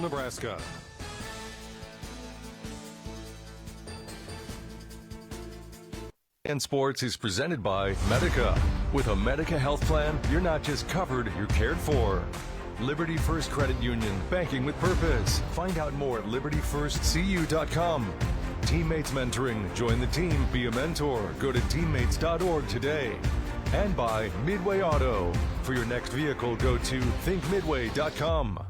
Nebraska. And Sports is presented by Medica. With a Medica health plan, you're not just covered, you're cared for. Liberty First Credit Union, banking with purpose. Find out more at libertyfirstcu.com. Teammates Mentoring, join the team, be a mentor. Go to teammates.org today. And by Midway Auto. For your next vehicle, go to thinkmidway.com.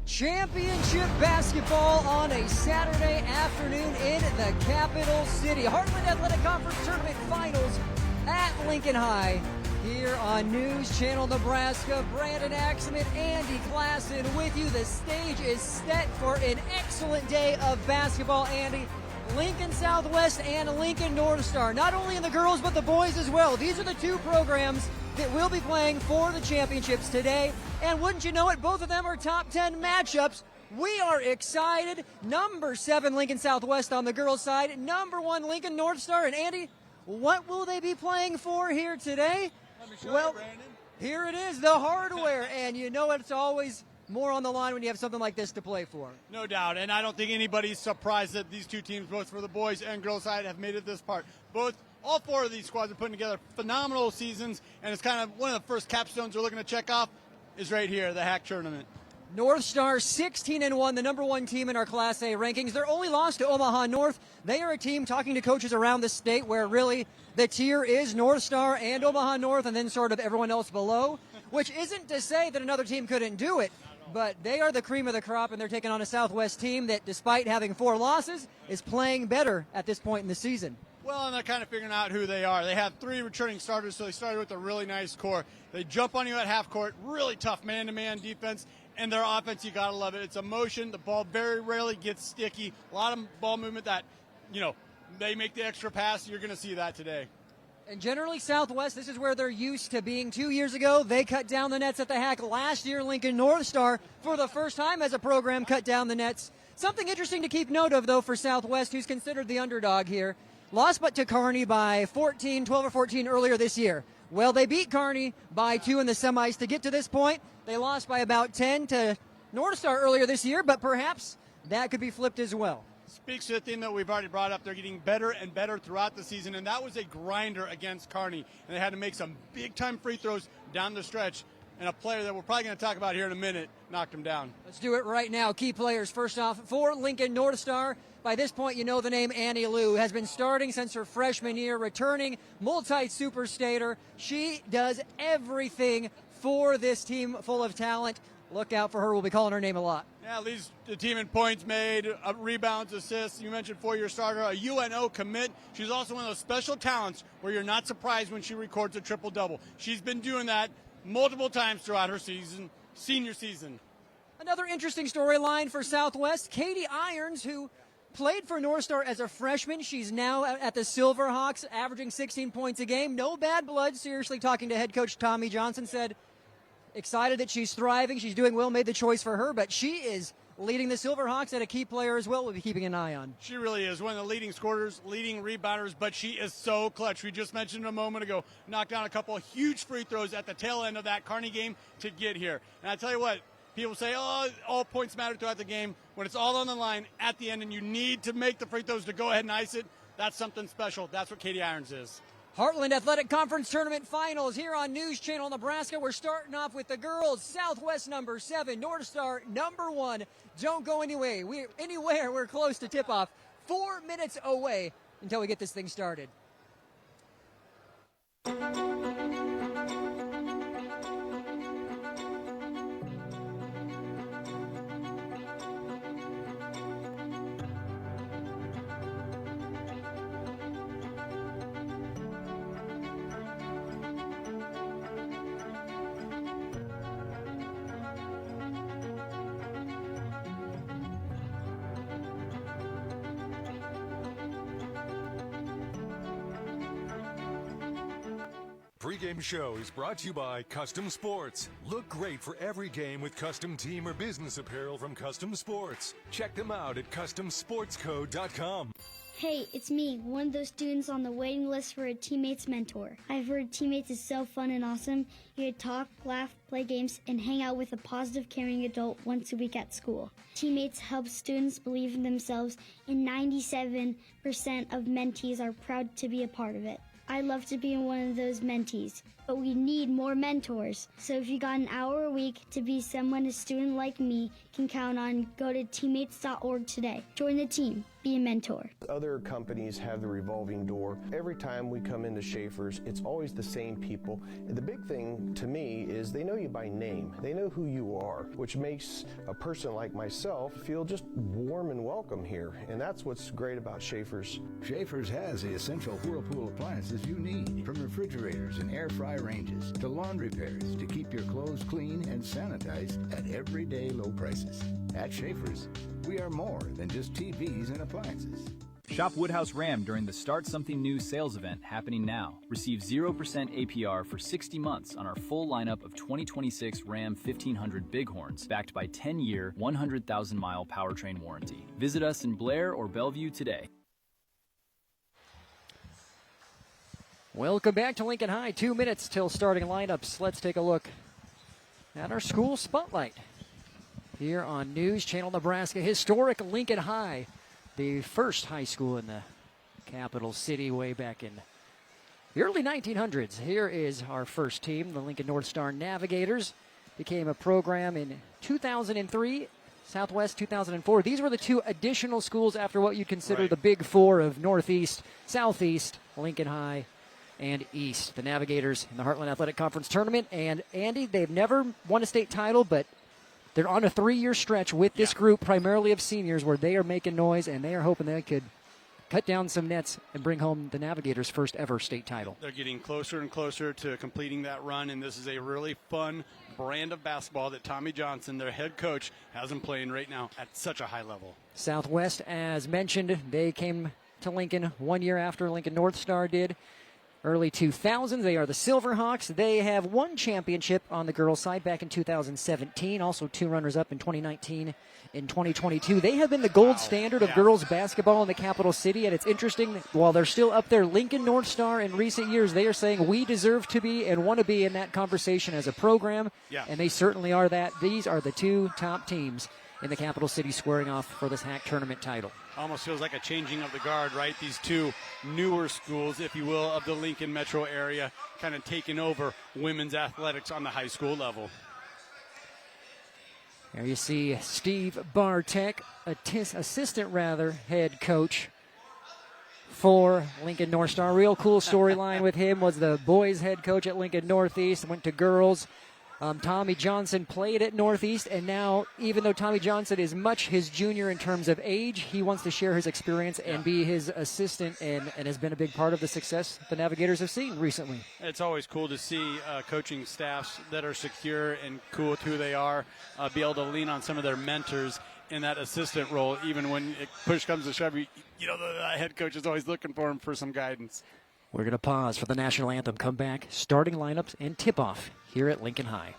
Championship basketball on a Saturday afternoon in the capital city. Heartland Athletic Conference Tournament Finals at Lincoln High. Here on News Channel Nebraska, Brandon Axelman, Andy Klassen with you. The stage is set for an excellent day of basketball, Andy. Lincoln Southwest and Lincoln North Star, not only in the girls but the boys as well. These are the two programs that will be playing for the championships today. And wouldn't you know it, both of them are top 10 matchups. We are excited. Number 7 Lincoln Southwest on the girls' side, number 1 Lincoln North Star. And Andy, what will they be playing for here today? Well, here it is, the hardware, and you know it's always more on the line when you have something like this to play for. No doubt, and I don't think anybody's surprised that these two teams, both for the boys and girls side, have made it this part. All 4 of these squads are putting together phenomenal seasons, and it's kind of one of the first capstones they're looking to check off is right here, the HAC tournament. North Star 16-1, the number 1 team in our Class A rankings. Their only loss to Omaha North. They are a team talking to coaches around the state where really the tier is North Star and Omaha North and then sort of everyone else below, which isn't to say that another team couldn't do it, but they are the cream of the crop, and they're taking on a Southwest team that, despite having 4 losses, is playing better at this point in the season. Well, and they're kind of figuring out who they are. They have 3 returning starters, so they started with a really nice core. They jump on you at half court, really tough man-to-man defense, and their offense, you got to love it. It's a motion. The ball very rarely gets sticky. A lot of ball movement that, they make the extra pass. You're going to see that today. And generally, Southwest, this is where they're used to being. 2 years ago, they cut down the nets at the HAC. Last year, Lincoln North Star, for the first time as a program, cut down the nets. Something interesting to keep note of, though, for Southwest, who's considered the underdog here. Lost but to Kearney by 12 or 14 earlier this year. Well, they beat Kearney by 2 in the semis to get to this point. They lost by about 10 to North Star earlier this year, but perhaps that could be flipped as well. Speaks to the theme that we've already brought up. They're getting better and better throughout the season, and that was a grinder against Kearney. And they had to make some big-time free throws down the stretch, and a player that we're probably going to talk about here in a minute knocked him down. Let's do it right now. Key players, first off, for Lincoln North Star. By this point, you know the name Ani Leu, has been starting since her freshman year, returning multi-super stater. She does everything for this team full of talent. Look out for her. We'll be calling her name a lot. Yeah, leads the team in points made, rebounds, assists. You mentioned 4-year starter, a UNO commit. She's also one of those special talents where you're not surprised when she records a triple-double. She's been doing that multiple times throughout her senior season. Another interesting storyline for Southwest, Katie Irons, who played for North Star as a freshman. She's now at the Silverhawks, averaging 16 points a game. No bad blood. Seriously, talking to head coach Tommy Johnson, said excited that she's thriving. She's doing well, made the choice for her, but she is leading the Silverhawks and a key player as well we'll be keeping an eye on. She really is one of the leading scorers, leading rebounders, but she is so clutch. We just mentioned a moment ago, knocked down a couple of huge free throws at the tail end of that Kearney game to get here. And I tell you what, people say, all points matter throughout the game. When it's all on the line at the end and you need to make the free throws to go ahead and ice it, that's something special. That's what Katie Irons is. Heartland Athletic Conference Tournament Finals here on News Channel Nebraska. We're starting off with the girls. Southwest number 7, North Star number 1. Don't go anywhere. We're close to tip-off. 4 minutes away until we get this thing started. Pre-game show is brought to you by Custom Sports. Look great for every game with custom team or business apparel from Custom Sports. Check them out at CustomSportsCode.com. Hey, it's me, one of those students on the waiting list for a teammate's mentor. I've heard teammates is so fun and awesome. You could talk, laugh, play games, and hang out with a positive, caring adult once a week at school. Teammates help students believe in themselves, and 97% of mentees are proud to be a part of it. I'd love to be one of those mentees, but we need more mentors. So if you got an hour a week to be someone a student like me can count on, go to teammates.org today. Join the team. Be a mentor. Other companies have the revolving door. Every time we come into Schaefer's, it's always the same people. And the big thing to me is they know you by name. They know who you are, which makes a person like myself feel just warm and welcome here. And that's what's great about Schaefer's. Schaefer's has the essential Whirlpool appliances you need, from refrigerators and air fry ranges to laundry pairs to keep your clothes clean and sanitized at everyday low prices. At Schaefer's, we are more than just TVs and appliances. Shop Woodhouse Ram during the Start Something New sales event happening now. Receive 0% APR for 60 months on our full lineup of 2026 Ram 1500 Bighorns, backed by 10-year, 100,000-mile powertrain warranty. Visit us in Blair or Bellevue today. Welcome back to Lincoln High. 2 minutes till starting lineups. Let's take a look at our school spotlight here on News Channel Nebraska. Historic Lincoln High, the first high school in the capital city way back in the early 1900s. Here is our first team, the Lincoln North Star Navigators. Became a program in 2003, Southwest 2004. These were the two additional schools after what you consider the big four of Northeast, Southeast, Lincoln High, and East. The Navigators in the Heartland Athletic Conference tournament. And Andy, they've never won a state title, but they're on a 3-year stretch with this group, primarily of seniors, where they are making noise, and they are hoping they could cut down some nets and bring home the Navigators' first ever state title. They're getting closer and closer to completing that run, and this is a really fun brand of basketball that Tommy Johnson, their head coach, has them playing right now at such a high level. Southwest, as mentioned, they came to Lincoln 1 year after Lincoln North Star did. Early 2000s, they are the Silverhawks. They have one championship on the girls' side back in 2017, also 2 runners-up in 2019 and 2022. They have been the gold standard of girls' basketball in the capital city, and it's interesting, while they're still up there, Lincoln North Star in recent years, they are saying we deserve to be and want to be in that conversation as a program, and they certainly are that. These are the two top teams in the capital city squaring off for this HAC tournament title. Almost feels like a changing of the guard, right? These two newer schools, if you will, of the Lincoln metro area, kind of taking over women's athletics on the high school level. There you see Steve Bartek, assistant head coach for Lincoln North Star. Real cool storyline with him was the boys head coach at Lincoln Northeast, went to girls. Tommy Johnson played at Northeast, and now, even though Tommy Johnson is much his junior in terms of age, he wants to share his experience and be his assistant, and has been a big part of the success the Navigators have seen recently. It's always cool to see coaching staffs that are secure and cool with who they are, be able to lean on some of their mentors in that assistant role, even when push comes to shove. You know, the head coach is always looking for him for some guidance. We're going to pause for the national anthem, come back, starting lineups, and tip-off here at Lincoln High.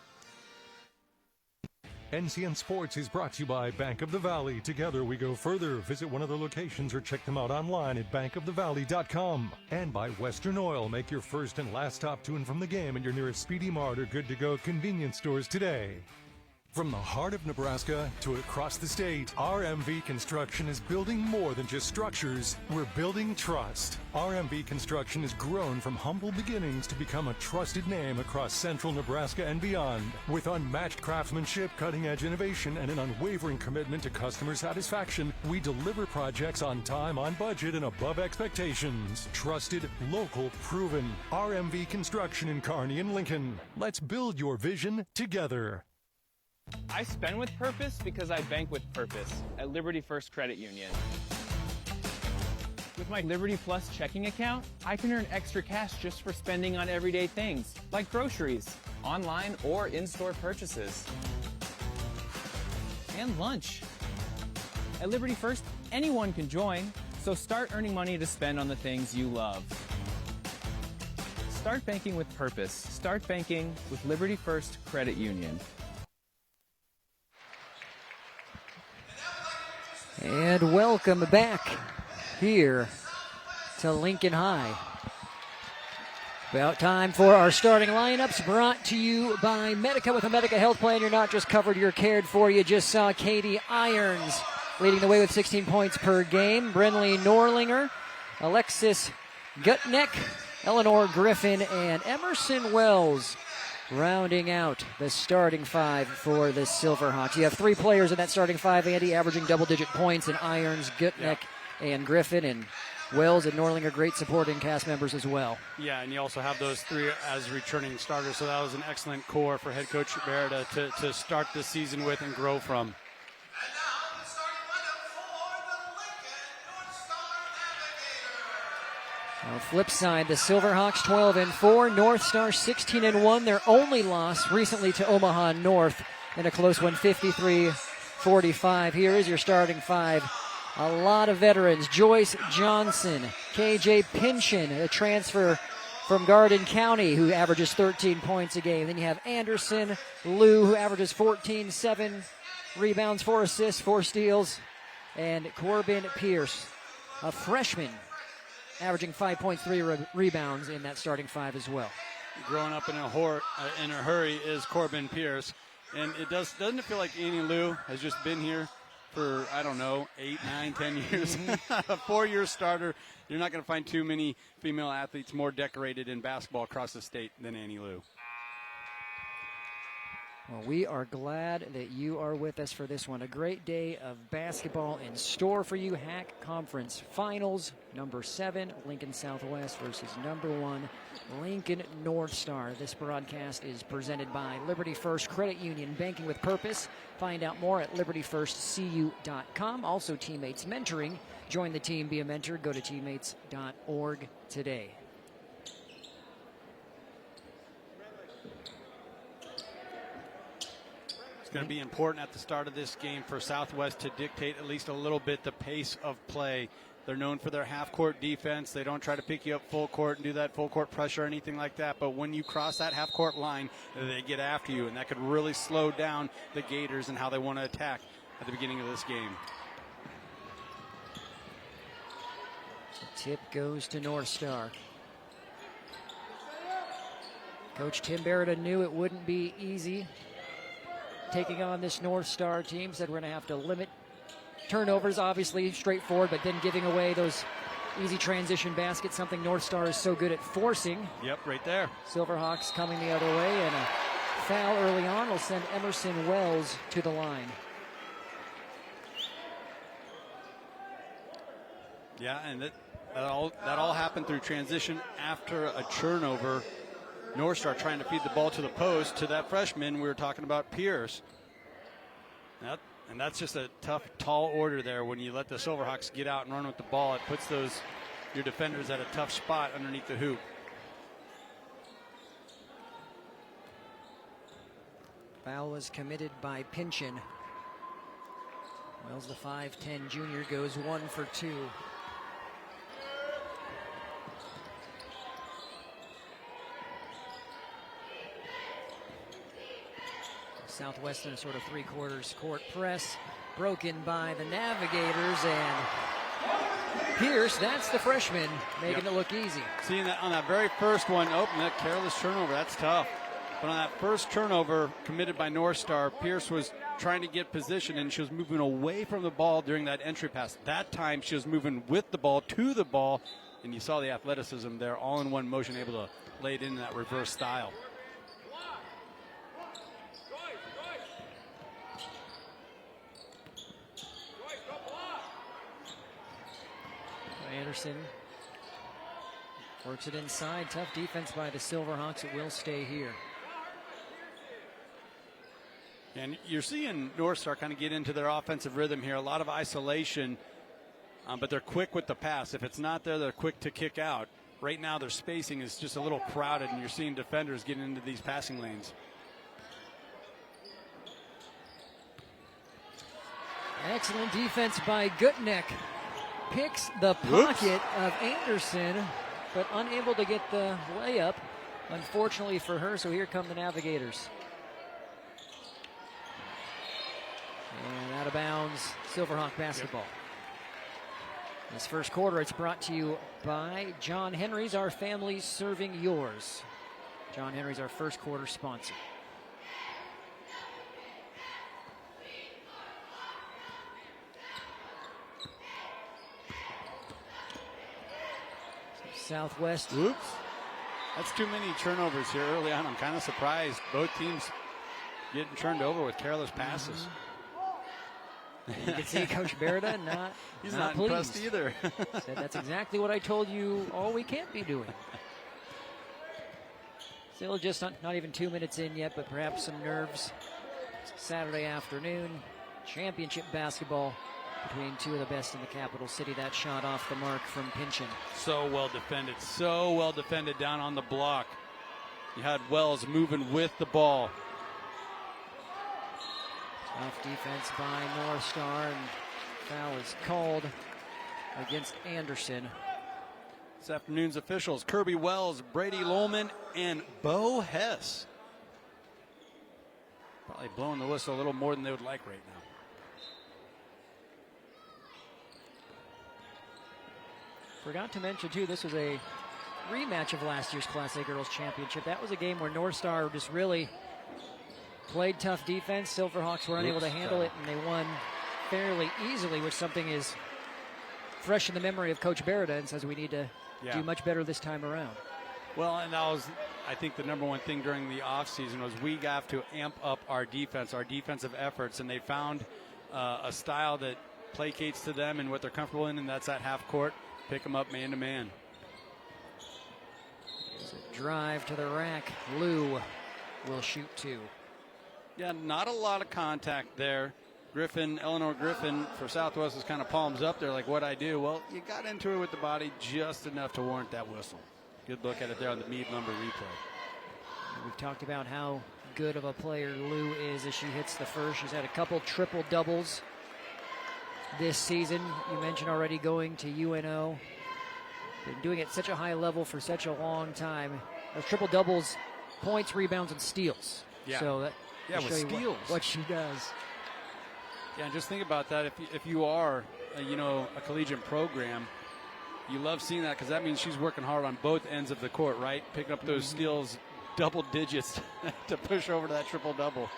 NCN Sports is brought to you by Bank of the Valley. Together we go further. Visit one of their locations or check them out online at bankofthevalley.com. And by Western Oil. Make your first and last stop to and from the game at your nearest Speedy Mart or Good to Go convenience stores today. From the heart of Nebraska to across the state, RMV Construction is building more than just structures. We're building trust. RMV Construction has grown from humble beginnings to become a trusted name across central Nebraska and beyond. With unmatched craftsmanship, cutting-edge innovation, and an unwavering commitment to customer satisfaction, we deliver projects on time, on budget, and above expectations. Trusted, local, proven. RMV Construction in Kearney and Lincoln. Let's build your vision together. I spend with purpose because I bank with purpose at Liberty First Credit Union. With my Liberty Plus checking account, I can earn extra cash just for spending on everyday things, like groceries, online or in-store purchases, and lunch. At Liberty First, anyone can join, so start earning money to spend on the things you love. Start banking with purpose. Start banking with Liberty First Credit Union. And welcome back here to Lincoln High. About time for our starting lineups, brought to you by Medica. With a Medica health plan, you're not just covered, you're cared for. You just saw Katie Irons leading the way with 16 points per game. Brinley Norlinger, Alexis Gutnick, Eleanor Griffin, and Emerson Wells rounding out the starting five for the Silverhawks. You have 3 players in that starting five, Andy, averaging double-digit points, in Irons, Gutnick, and Griffin, and Wells and Norlinger, great supporting cast members as well. Yeah, and you also have those 3 as returning starters, so that was an excellent core for head coach Beretta to start the season with and grow from. On the flip side, the Silverhawks 12-4, North Star 16-1. Their only loss recently to Omaha North in a close one, 53-45. Here is your starting five. A lot of veterans. Joyce Johnson, KJ Pinchin, a transfer from Garden County, who averages 13 points a game. Then you have Anderson Leu, who averages 14, 7 rebounds, 4 assists, 4 steals. And Corbin Pierce, a freshman, averaging 5.3 rebounds in that starting five as well. Growing up in a hurry is Corbin Pierce. And doesn't it feel like Ani Leu has just been here for, 8, 9, 10 years? A 4-year starter. You're not going to find too many female athletes more decorated in basketball across the state than Ani Leu. Well, we are glad that you are with us for this one. A great day of basketball in store for you. HAC Conference Finals, number 7, Lincoln Southwest versus number 1, Lincoln North Star. This broadcast is presented by Liberty First Credit Union, banking with purpose. Find out more at libertyfirstcu.com. Also, Teammates Mentoring. Join the team, be a mentor. Go to teammates.org today. It's going to be important at the start of this game for Southwest to dictate at least a little bit the pace of play. They're known for their half-court defense. They don't try to pick you up full court and do that full-court pressure or anything like that. But when you cross that half-court line, they get after you, and that could really slow down the Gators and how they want to attack at the beginning of this game. The tip goes to North Star. Coach Tim Beretta knew it wouldn't be easy taking on this North Star team. Said we're going to have to limit turnovers, obviously straightforward, but then giving away those easy transition baskets, something North Star is so good at forcing. Yep, right there. Silverhawks coming the other way, and a foul early on will send Emerson Wells to the line. Yeah, and that all happened through transition after a turnover. North Star trying to feed the ball to the post to that freshman we were talking about, Pierce. And that's just a tough, tall order there. When you let the Silverhawks get out and run with the ball, it puts your defenders at a tough spot underneath the hoop. Foul was committed by Pinchin. Wells, the 5'10 junior, goes 1 for 2. Southwest in a sort of three-quarters court press, broken by the Navigators, and Pierce, that's the freshman, making it look easy. Seeing that on that very first one, that careless turnover, that's tough. But on that first turnover committed by North Star, Pierce was trying to get position, and she was moving away from the ball during that entry pass. That time she was moving with the ball to the ball, and you saw the athleticism there, all in one motion, able to lay it in that reverse style. Anderson works it inside. Tough defense by the Silverhawks. It will stay here. And you're seeing North Star kind of get into their offensive rhythm here. A lot of isolation, but they're quick with the pass. If it's not there, they're quick to kick out. Right now, their spacing is just a little crowded, and you're seeing defenders get into these passing lanes. Excellent defense by Gutnick. Picks the pocket of Anderson, but unable to get the layup, unfortunately for her, so here come the Navigators. And out of bounds, Silverhawk basketball. This first quarter, it's brought to you by John Henry's, our family serving yours. John Henry's our first quarter sponsor. Southwest. Oops. That's too many turnovers here early on. I'm kind of surprised. Both teams getting turned over with careless passes. You can see Coach Berta He's not impressed either. Said that's exactly what I told you all we can't be doing. Still just not even 2 minutes in yet, but perhaps some nerves. Saturday afternoon, championship basketball between two of the best in the capital city. That shot off the mark from Pynchon. So well defended down on the block. You had Wells moving with the ball. Tough defense by North Star, and foul is called against Anderson. This afternoon's officials, Kirby Wells, Brady Lohman, and Bo Hess. Probably blowing the whistle a little more than they would like right now. Forgot to mention, too, this was a rematch of last year's Class A Girls Championship. That was a game where North Star just really played tough defense. Silverhawks were unable to handle it, and they won fairly easily, which something is fresh in the memory of Coach Berta and says we need to do much better this time around. Well, and that was, I think, the number one thing during the offseason was we have to amp up our defense, our defensive efforts, and they found a style that placates to them and what they're comfortable in, and that's at half court. Pick them up man to man. There's a drive to the rack. Lou will shoot two. Yeah, not a lot of contact there. Eleanor Griffin for Southwest is kind of palms up there like, what I do? Well, you got into it with the body just enough to warrant that whistle. Good look at it there on the Meade Lumber replay. We've talked about how good of a player Lou is as she hits the first. She's had a couple triple doubles this season. You mentioned already going to UNO. Been doing it at such a high level for such a long time. Those triple doubles, points, rebounds, and steals. Yeah. So that with steals. What she does. Yeah, and just think about that. If you are, a collegiate program, you love seeing that because that means she's working hard on both ends of the court, right? Picking up those steals, double digits to push over to that triple double.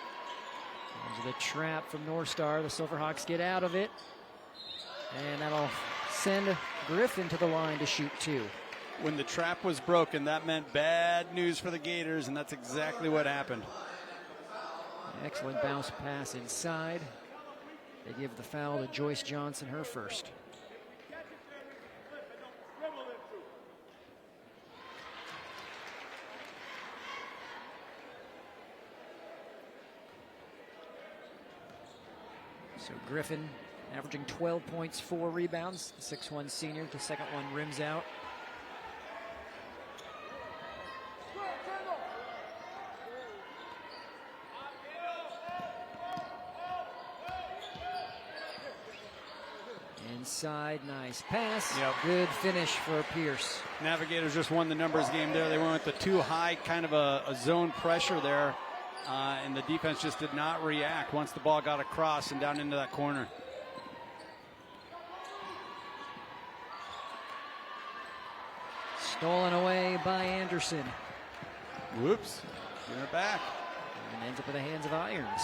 There's the trap from North Star. The Silverhawks get out of it, and that'll send Griffin to the line to shoot two. When the trap was broken, that meant bad news for the Gators, and that's exactly what happened. Excellent bounce pass inside. They give the foul to Joyce Johnson, her first. So Griffin averaging 12 points, 4 rebounds. The 6'1" senior, the second one rims out. Inside, nice pass. Yep. Good finish for Pierce. Navigators just won the numbers game there. They went with the too high kind of a zone pressure there, and the defense just did not react once the ball got across and down into that corner. Stolen away by Anderson. Whoops. Giving it back. And ends up in the hands of Irons.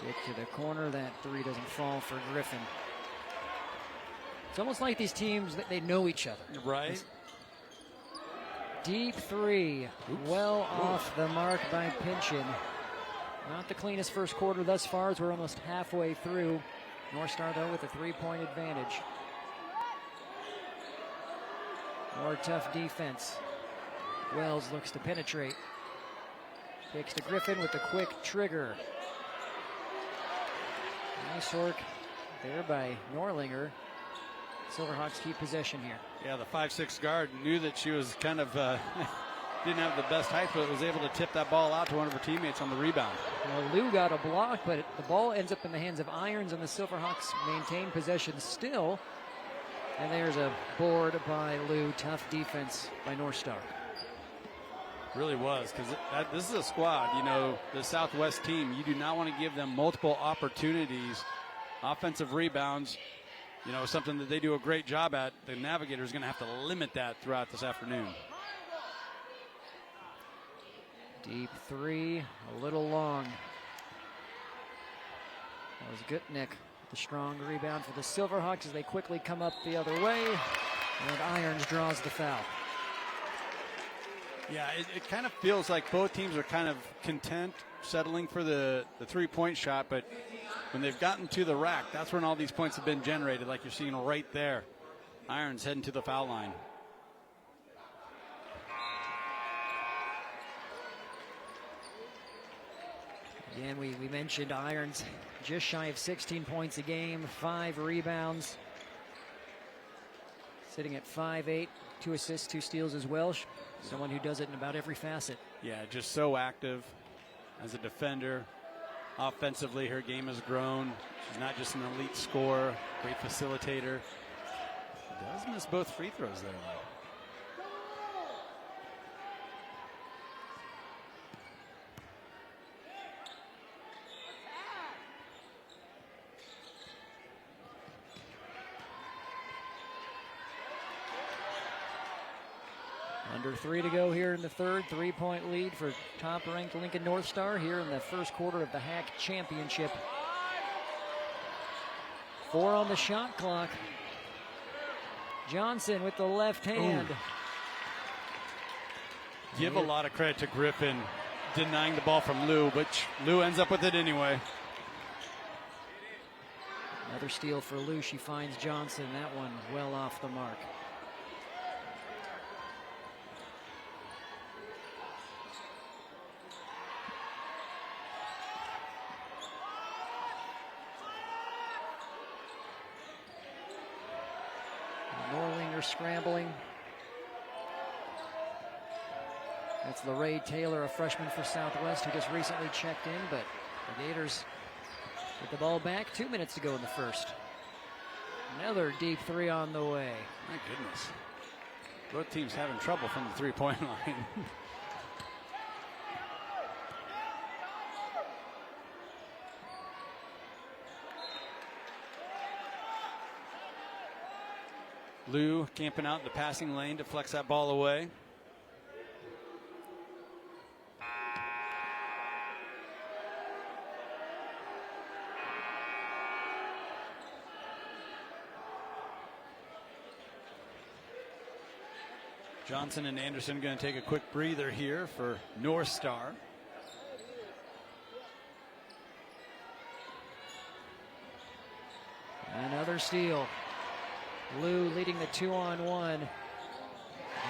Kick to the corner. That three doesn't fall for Griffin. It's almost like these teams, they know each other. Right. Deep three. Oops. Well off the mark by Pynchon. Not the cleanest first quarter thus far as we're almost halfway through. North Star, though, with a 3-point advantage. More tough defense. Wells looks to penetrate. Kicks to Griffin with the quick trigger. Nice work there by Norlinger. Silverhawks keep possession here. Yeah, the 5'6" guard knew that she was kind of didn't have the best height, but was able to tip that ball out to one of her teammates on the rebound. Well, Lou got a block, but the ball ends up in the hands of Irons, and the Silverhawks maintain possession still. And there's a board by Lou. Tough defense by North Star. Really was, because this is a squad, you know, the Southwest team. You do not want to give them multiple opportunities. Offensive rebounds, you know, something that they do a great job at. The Navigator is going to have to limit that throughout this afternoon. Deep three, a little long. That was Gutnick. The strong rebound for the Silverhawks as they quickly come up the other way. And Irons draws the foul. Yeah, it kind of feels like both teams are kind of content, settling for the three-point shot, but when they've gotten to the rack, that's when all these points have been generated, like you're seeing right there. Irons heading to the foul line. Again, we mentioned Irons just shy of 16 points a game, 5 rebounds. Sitting at 5'8", 2 assists, 2 steals as well. Someone who does it in about every facet. Yeah, just so active as a defender. Offensively, her game has grown. She's not just an elite scorer, great facilitator. She does miss both free throws there, though. Under 3 to go here in the third. 3-point lead for top-ranked Lincoln North Star here in the first quarter of the HAC championship. 4 on the shot clock. Johnson with the left hand. Ooh. Give a lot of credit to Griffin denying the ball from Leu, but Leu ends up with it anyway. Another steal for Leu. She finds Johnson. That one well off the mark. Scrambling. That's LaRae Taylor, a freshman for Southwest who just recently checked in, but the Gators get the ball back. 2 minutes to go in the first. Another deep 3 on the way. My goodness. Both teams having trouble from the three-point line. Leu camping out in the passing lane to flex that ball away. Johnson and Anderson going to take a quick breather here for North Star. Another steal. Leu leading the 2-on-1.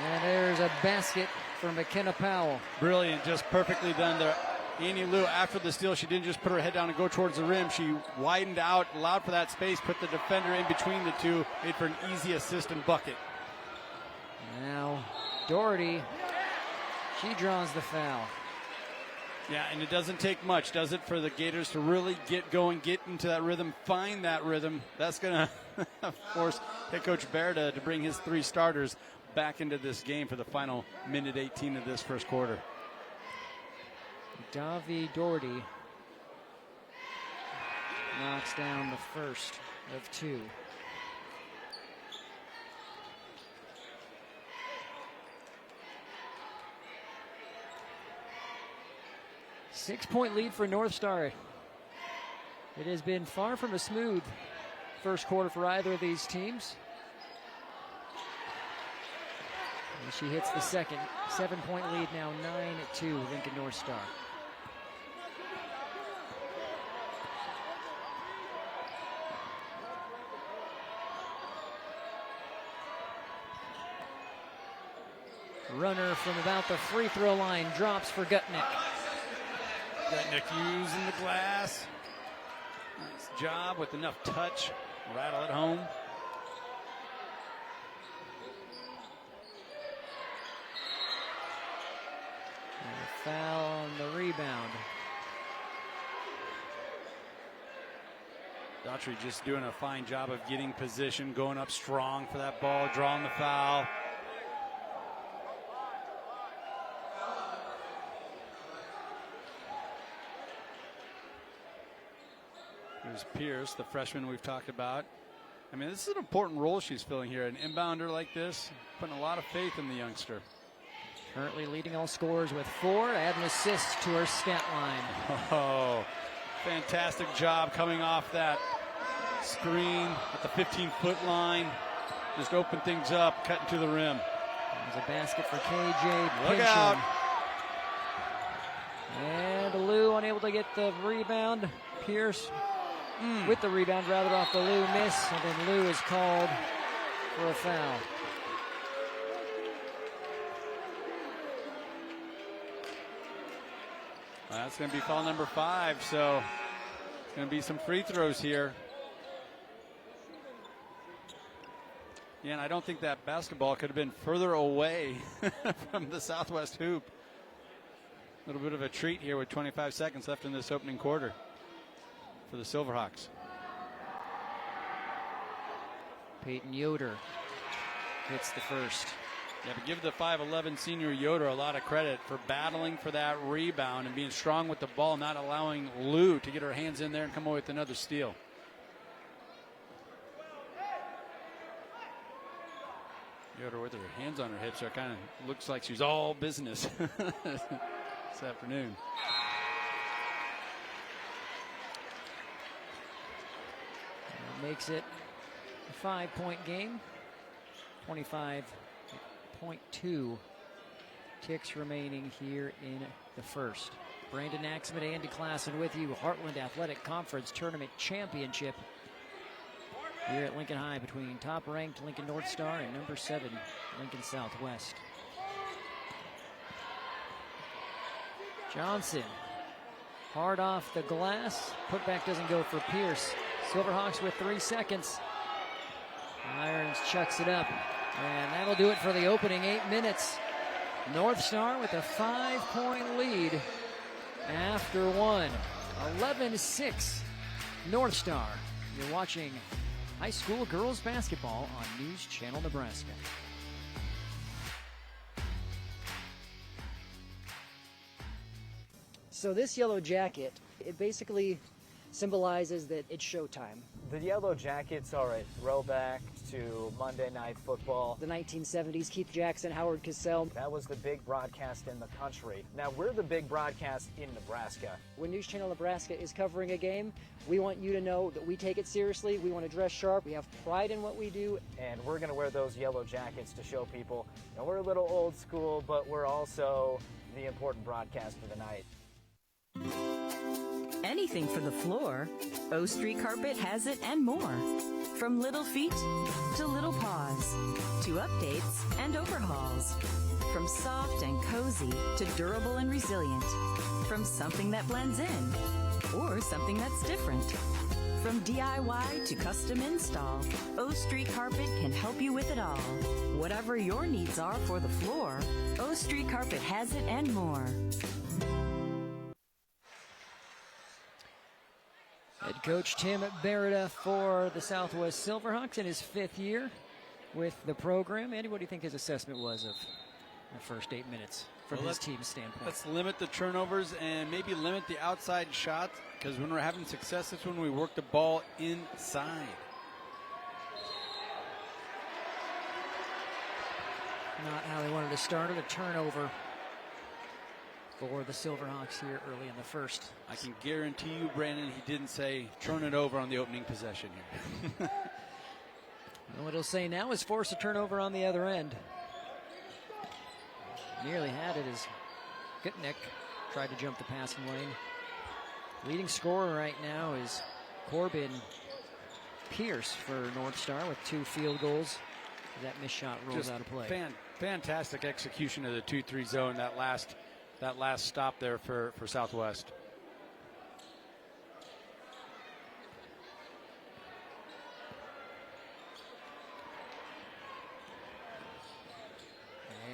And there's a basket for McKenna Powell. Brilliant, just perfectly done there. Ani Leu, after the steal, she didn't just put her head down and go towards the rim. She widened out, allowed for that space, put the defender in between the two, made for an easy assist and bucket. Now, Doherty, she draws the foul. Yeah, and it doesn't take much, does it, for the Gators to really get going, get into that rhythm, find that rhythm. That's going to force head coach Berta to bring his 3 starters back into this game for the final minute 18 of this first quarter. Davi Doherty knocks down the first of 2. Six-point lead for North Star. It has been far from a smooth first quarter for either of these teams. And she hits the second. 7-point lead now, 9-2, Lincoln North Star. Runner from about the free throw line drops for Gutnick. Gutnick using the glass. Nice job with enough touch. Rattle it home. And a foul on the rebound. Daughtry just doing a fine job of getting position, going up strong for that ball, drawing the foul. There's Pierce, the freshman we've talked about. I mean, this is an important role she's filling here. An inbounder like this, putting a lot of faith in the youngster. Currently leading all scorers with 4. Add an assist to her stat line. Oh, fantastic job coming off that screen at the 15-foot line. Just open things up, cutting to the rim. There's a basket for KJ. Look out. And Leu unable to get the rebound. Pierce with the rebound, rather off the Leu miss. And then Leu is called for a foul. That's going to be foul number 5, so it's going to be some free throws here. Yeah, and I don't think that basketball could have been further away from the Southwest hoop. A little bit of a treat here with 25 seconds left in this opening quarter for the Silverhawks. Peyton Yoder hits the first. Yeah, but give the 5'11 senior Yoder a lot of credit for battling for that rebound and being strong with the ball, not allowing Leu to get her hands in there and come away with another steal. Yoder with her hands on her hips, so it kind of looks like she's all business this afternoon. That makes it a 5-point game. 25.2 ticks remaining here in the first. Brandon Axman, Andy Klassen with you. Heartland Athletic Conference Tournament Championship here at Lincoln High between top-ranked Lincoln North Star and number 7 Lincoln Southwest. Johnson, hard off the glass. Putback doesn't go for Pierce. Silverhawks with 3 seconds. Irons chucks it up, and that'll do it for the opening 8 minutes. North Star with a 5-point lead after one. 11-6 North Star. You're watching high school girls basketball on News Channel Nebraska. So this yellow jacket, it basically symbolizes that it's showtime. The Yellow Jackets are a throwback to Monday Night Football. The 1970s, Keith Jackson, Howard Cosell. That was the big broadcast in the country. Now we're the big broadcast in Nebraska. When News Channel Nebraska is covering a game, we want you to know that we take it seriously. We want to dress sharp. We have pride in what we do. And we're going to wear those yellow jackets to show people, you know, we're a little old school, but we're also the important broadcast of the night. Anything for the floor, O Street Carpet has it and more. From little feet to little paws, to updates and overhauls. From soft and cozy to durable and resilient. From something that blends in or something that's different. From DIY to custom install, O Street Carpet can help you with it all. Whatever your needs are for the floor, O Street Carpet has it and more. Head coach Tim Berida for the Southwest Silverhawks in his 5th year with the program. Andy, what do you think his assessment was of the first 8 minutes from his team's standpoint? Let's limit the turnovers and maybe limit the outside shots, because when we're having success, that's when we work the ball inside. Not how they wanted to start it. A turnover for the Silverhawks here early in the first. I can guarantee you, Brandon, he didn't say turn it over on the opening possession here. And what he'll say now is force a turnover on the other end. Nearly had it as Gutnick tried to jump the passing lane. Leading scorer right now is Corbin Pierce for North Star with 2 field goals. That missed shot rolls out of play. Fantastic execution of the 2-3 zone, that last stop there for Southwest.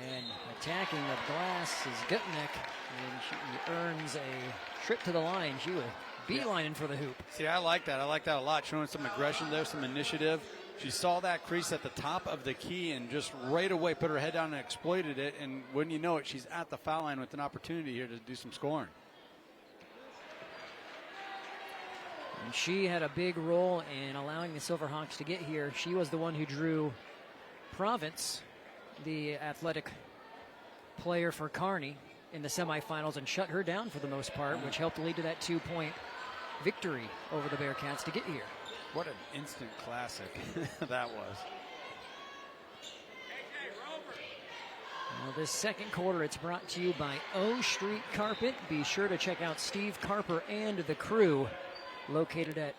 And attacking the glass is Gutnick, and she earns a trip to the line. She was beelining for the hoop. See, I like that. I like that a lot. Showing some aggression there, some initiative. She saw that crease at the top of the key and just right away put her head down and exploited it. And wouldn't you know it, she's at the foul line with an opportunity here to do some scoring. And she had a big role in allowing the Silverhawks to get here. She was the one who drew Province, the athletic player for Kearney, in the semifinals and shut her down for the most part, which helped lead to that 2-point victory over the Bearcats to get here. What an instant classic that was. Well, this second quarter, it's brought to you by O Street Carpet. Be sure to check out Steve Carper and the crew, located at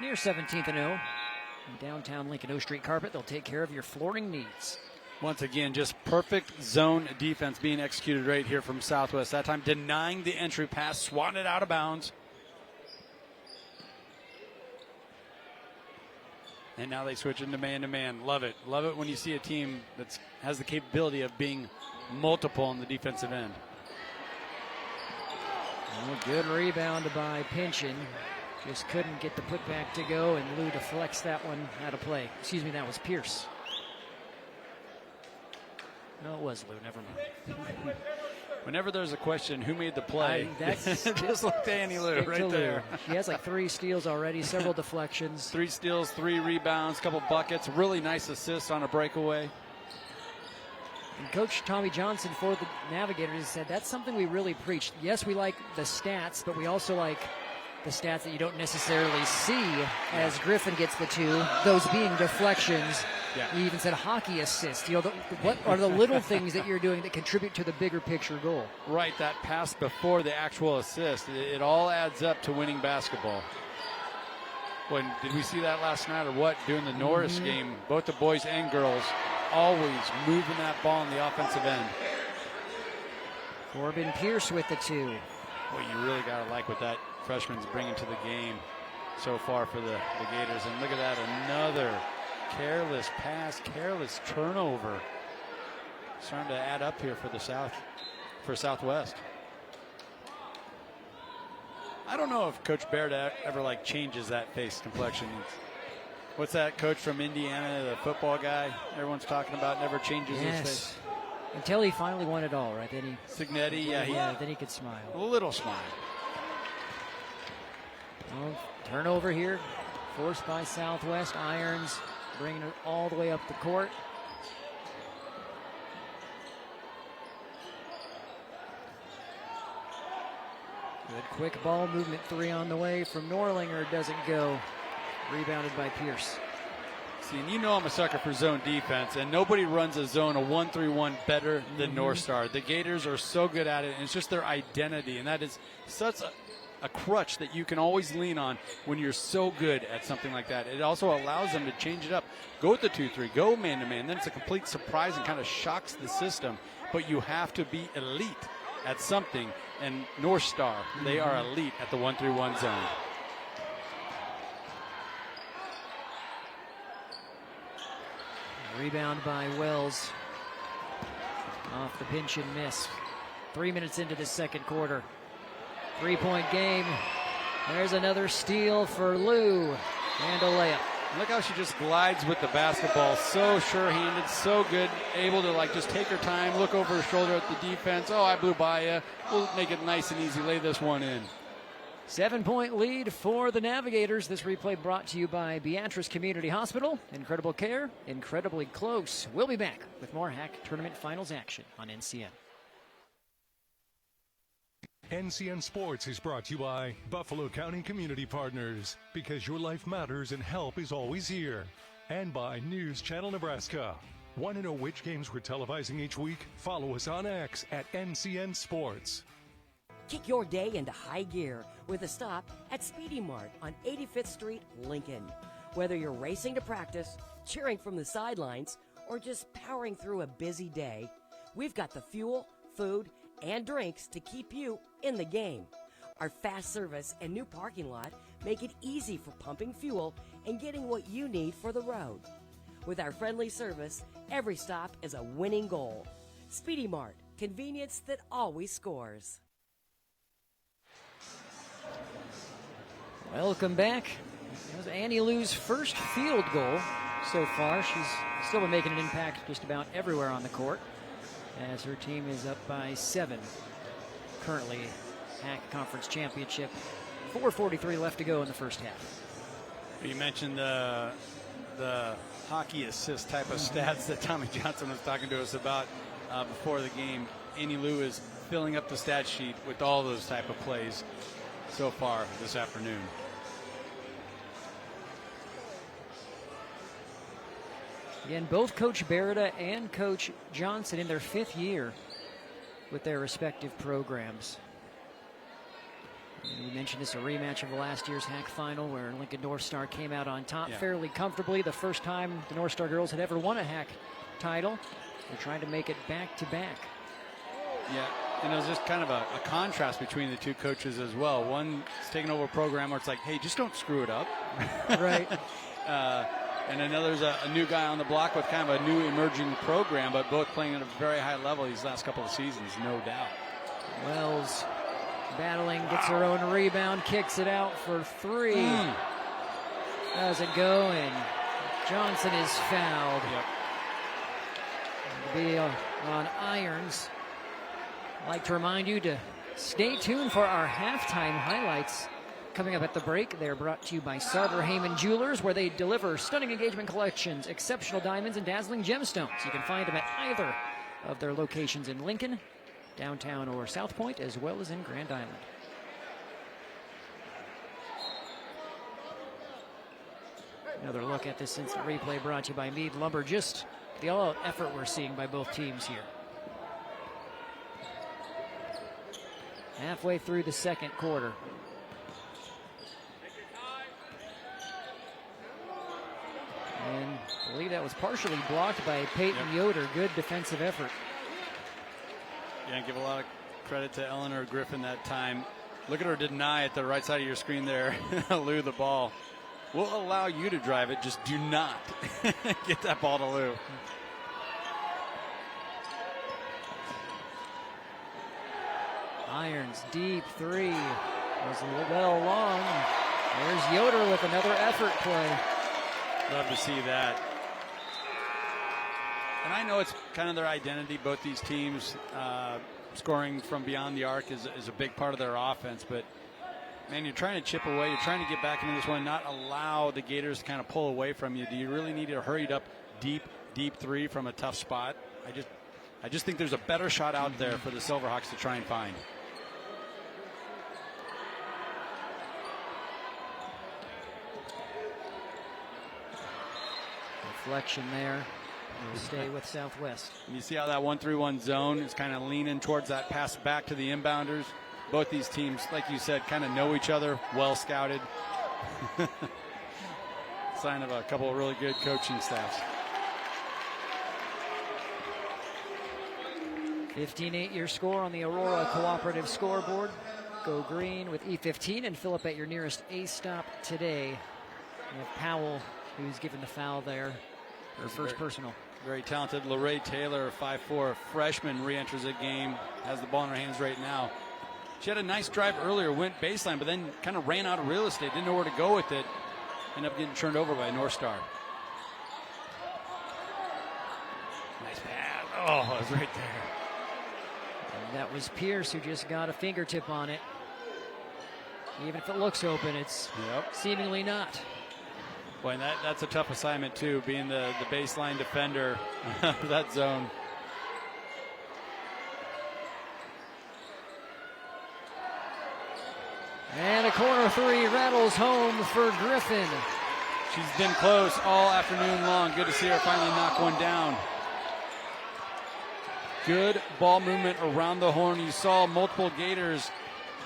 near 17th and O, in downtown Lincoln. O Street Carpet, they'll take care of your flooring needs. Once again, just perfect zone defense being executed right here from Southwest. That time denying the entry pass, swatting it out of bounds. And now they switch into man-to-man. Love it. Love it when you see a team that has the capability of being multiple on the defensive end. Well, good rebound by Pynchon. Just couldn't get the putback to go, and Lou deflects that one out of play. Excuse me, that was Pierce. No, it was Lou. Never mind. Whenever there's a question, who made the play? That's just like Ani Leu right there. She has like 3 steals already, several deflections. 3 steals, 3 rebounds, couple buckets. Really nice assist on a breakaway. And Coach Tommy Johnson for the Navigators said that's something we really preached. Yes, we like the stats, but we also like the stats that you don't necessarily see as Griffin gets the 2, those being deflections. Yeah. He even said hockey assist. You know, what are the little things that you're doing that contribute to the bigger picture goal? Right, that pass before the actual assist. It all adds up to winning basketball. Did we see that last night or what? During the Norris game, both the boys and girls always moving that ball on the offensive end. Corbin Pierce with the 2. What you really got to like what that freshman's bringing to the game so far for the Gators. And look at that, another careless pass, careless turnover. Starting to add up here for Southwest. I don't know if Coach Baird ever changes that face complexion. What's that coach from Indiana, the football guy everyone's talking about, never changes his face? Until he finally won it all, right? Then he Signetti, then he could smile. A little smile. Well, turnover here, forced by Southwest. Irons bringing it all the way up the court. Good quick ball movement, 3 on the way from Norlinger, doesn't go. Rebounded by Pierce. See, and you know I'm a sucker for zone defense, and nobody runs a zone, a 1-3-1 better than North Star. The Gators are so good at it, and it's just their identity, and that is such a crutch that you can always lean on when you're so good at something like that. It also allows them to change it up. Go with the 2-3, go man-to-man. Then it's a complete surprise and kind of shocks the system, but you have to be elite at something, and North Star, they are elite at the 1-3-1 zone. Rebound by Wells. Off the pinch and miss. 3 minutes into the second quarter. 3-point game. There's another steal for Lou. And a layup. Look how she just glides with the basketball. So sure-handed, so good. Able to just take her time, look over her shoulder at the defense. Oh, I blew by you. We'll make it nice and easy. Lay this one in. 7-point lead for the Navigators. This replay brought to you by Beatrice Community Hospital. Incredible care, incredibly close. We'll be back with more HAC Tournament Finals action on NCN. NCN Sports is brought to you by Buffalo County Community Partners, because your life matters and help is always here. And by News Channel Nebraska. Want to know which games we're televising each week? Follow us on X at NCN Sports. Kick your day into high gear with a stop at Speedy Mart on 85th Street, Lincoln. Whether you're racing to practice, cheering from the sidelines, or just powering through a busy day, we've got the fuel, food, and drinks to keep you in the game. Our fast service and new parking lot make it easy for pumping fuel and getting what you need for the road. With our friendly service, every stop is a winning goal. Speedy Mart, convenience that always scores. Welcome back. That was Ani Leu's first field goal so far. She's still been making an impact just about everywhere on the court, as her team is up by 7. Currently, HAC Conference Championship 4:43 left to go in the first half. You mentioned the hockey assist type of stats that Tommy Johnson was talking to us about before the game. Ani Leu is filling up the stat sheet with all those type of plays so far this afternoon. Again, both Coach Beretta and Coach Johnson in their 5th year with their respective programs. And we mentioned this, a rematch of last year's HAC final where Lincoln North Star came out on top fairly comfortably. The first time the North Star girls had ever won a HAC title. They're trying to make it back-to-back. Yeah, and there's just kind of a contrast between the two coaches as well. One's taking over a program where it's like, hey, just don't screw it up. Right. And another's a new guy on the block with kind of a new emerging program, but both playing at a very high level these last couple of seasons, no doubt. Wells battling, gets her own rebound, kicks it out for 3. Doesn't go, and Johnson is fouled. Yep. It'll be on irons. I'd like to remind you to stay tuned for our halftime highlights coming up at the break. They're brought to you by Sarver Heyman Jewelers, where they deliver stunning engagement collections, exceptional diamonds, and dazzling gemstones. You can find them at either of their locations in Lincoln, downtown, or South Point, as well as in Grand Island. Another look at this instant replay brought to you by Meade Lumber. Just the all-out effort we're seeing by both teams here. Halfway through the second quarter. And I believe that was partially blocked by Peyton Yoder. Good defensive effort. Yeah, give a lot of credit to Eleanor Griffin that time. Look at her deny at the right side of your screen there. Lou the ball. We'll allow you to drive it. Just do not get that ball to Lou. Irons deep 3. Was a little well long. There's Yoder with another effort play. Love to see that. And I know it's kind of their identity, both these teams. Scoring from beyond the arc is a big part of their offense. But, man, you're trying to chip away. You're trying to get back into this one, not allow the Gators to kind of pull away from you. Do you really need a hurried up deep 3 from a tough spot? I just think there's a better shot out there for the Silverhawks to try and find. Deflection there. We'll stay with Southwest. You see how that 1-3-1 zone is kind of leaning towards that pass back to the inbounders. Both these teams, like you said, kind of know each other, well scouted. Sign of a couple of really good coaching staffs. 15-8 your score on the Aurora Cooperative scoreboard. Go green with E15 and fill up at your nearest A stop today. We have Powell, who's given the foul there. Her first personal. Very talented LaRae Taylor, 5'4", freshman, re-enters the game, has the ball in her hands right now. She had a nice drive earlier, went baseline, but then kind of ran out of real estate, didn't know where to go with it. Ended up getting turned over by North Star. Nice pass. Oh, it was right there. And that was Pierce who just got a fingertip on it. Even if it looks open, it's seemingly not. Boy, and that's a tough assignment, too, being the baseline defender for that zone. And a corner 3 rattles home for Griffin. She's been close all afternoon long. Good to see her finally knock one down. Good ball movement around the horn. You saw multiple Gators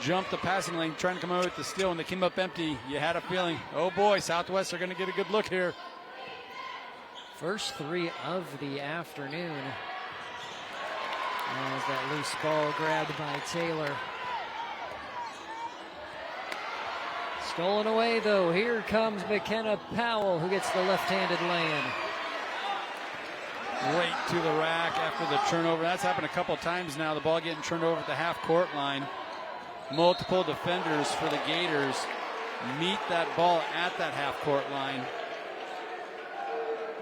jump the passing lane, trying to come out with the steal. When they came up empty, you had a feeling, oh boy, Southwest are going to get a good look here. First 3 of the afternoon. As that loose ball grabbed by Taylor. Stolen away, though. Here comes McKenna Powell, who gets the left-handed lay-in. Right to the rack after the turnover. That's happened a couple times now. The ball getting turned over at the half-court line. Multiple defenders for the Gators meet that ball at that half-court line.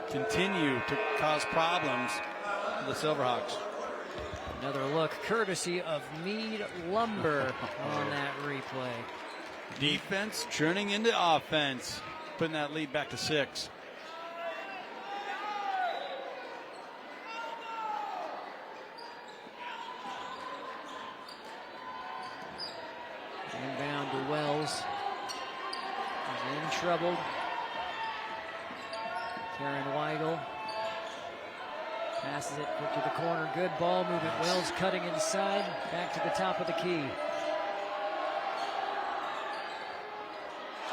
Continue to cause problems for the Silverhawks. Another look courtesy of Meade Lumber on that replay. Defense turning into offense, putting that lead back to 6. Inbound to Wells. He's in trouble. Karen Weigel passes it quick to the corner. Good ball movement. Wells cutting inside. Back to the top of the key.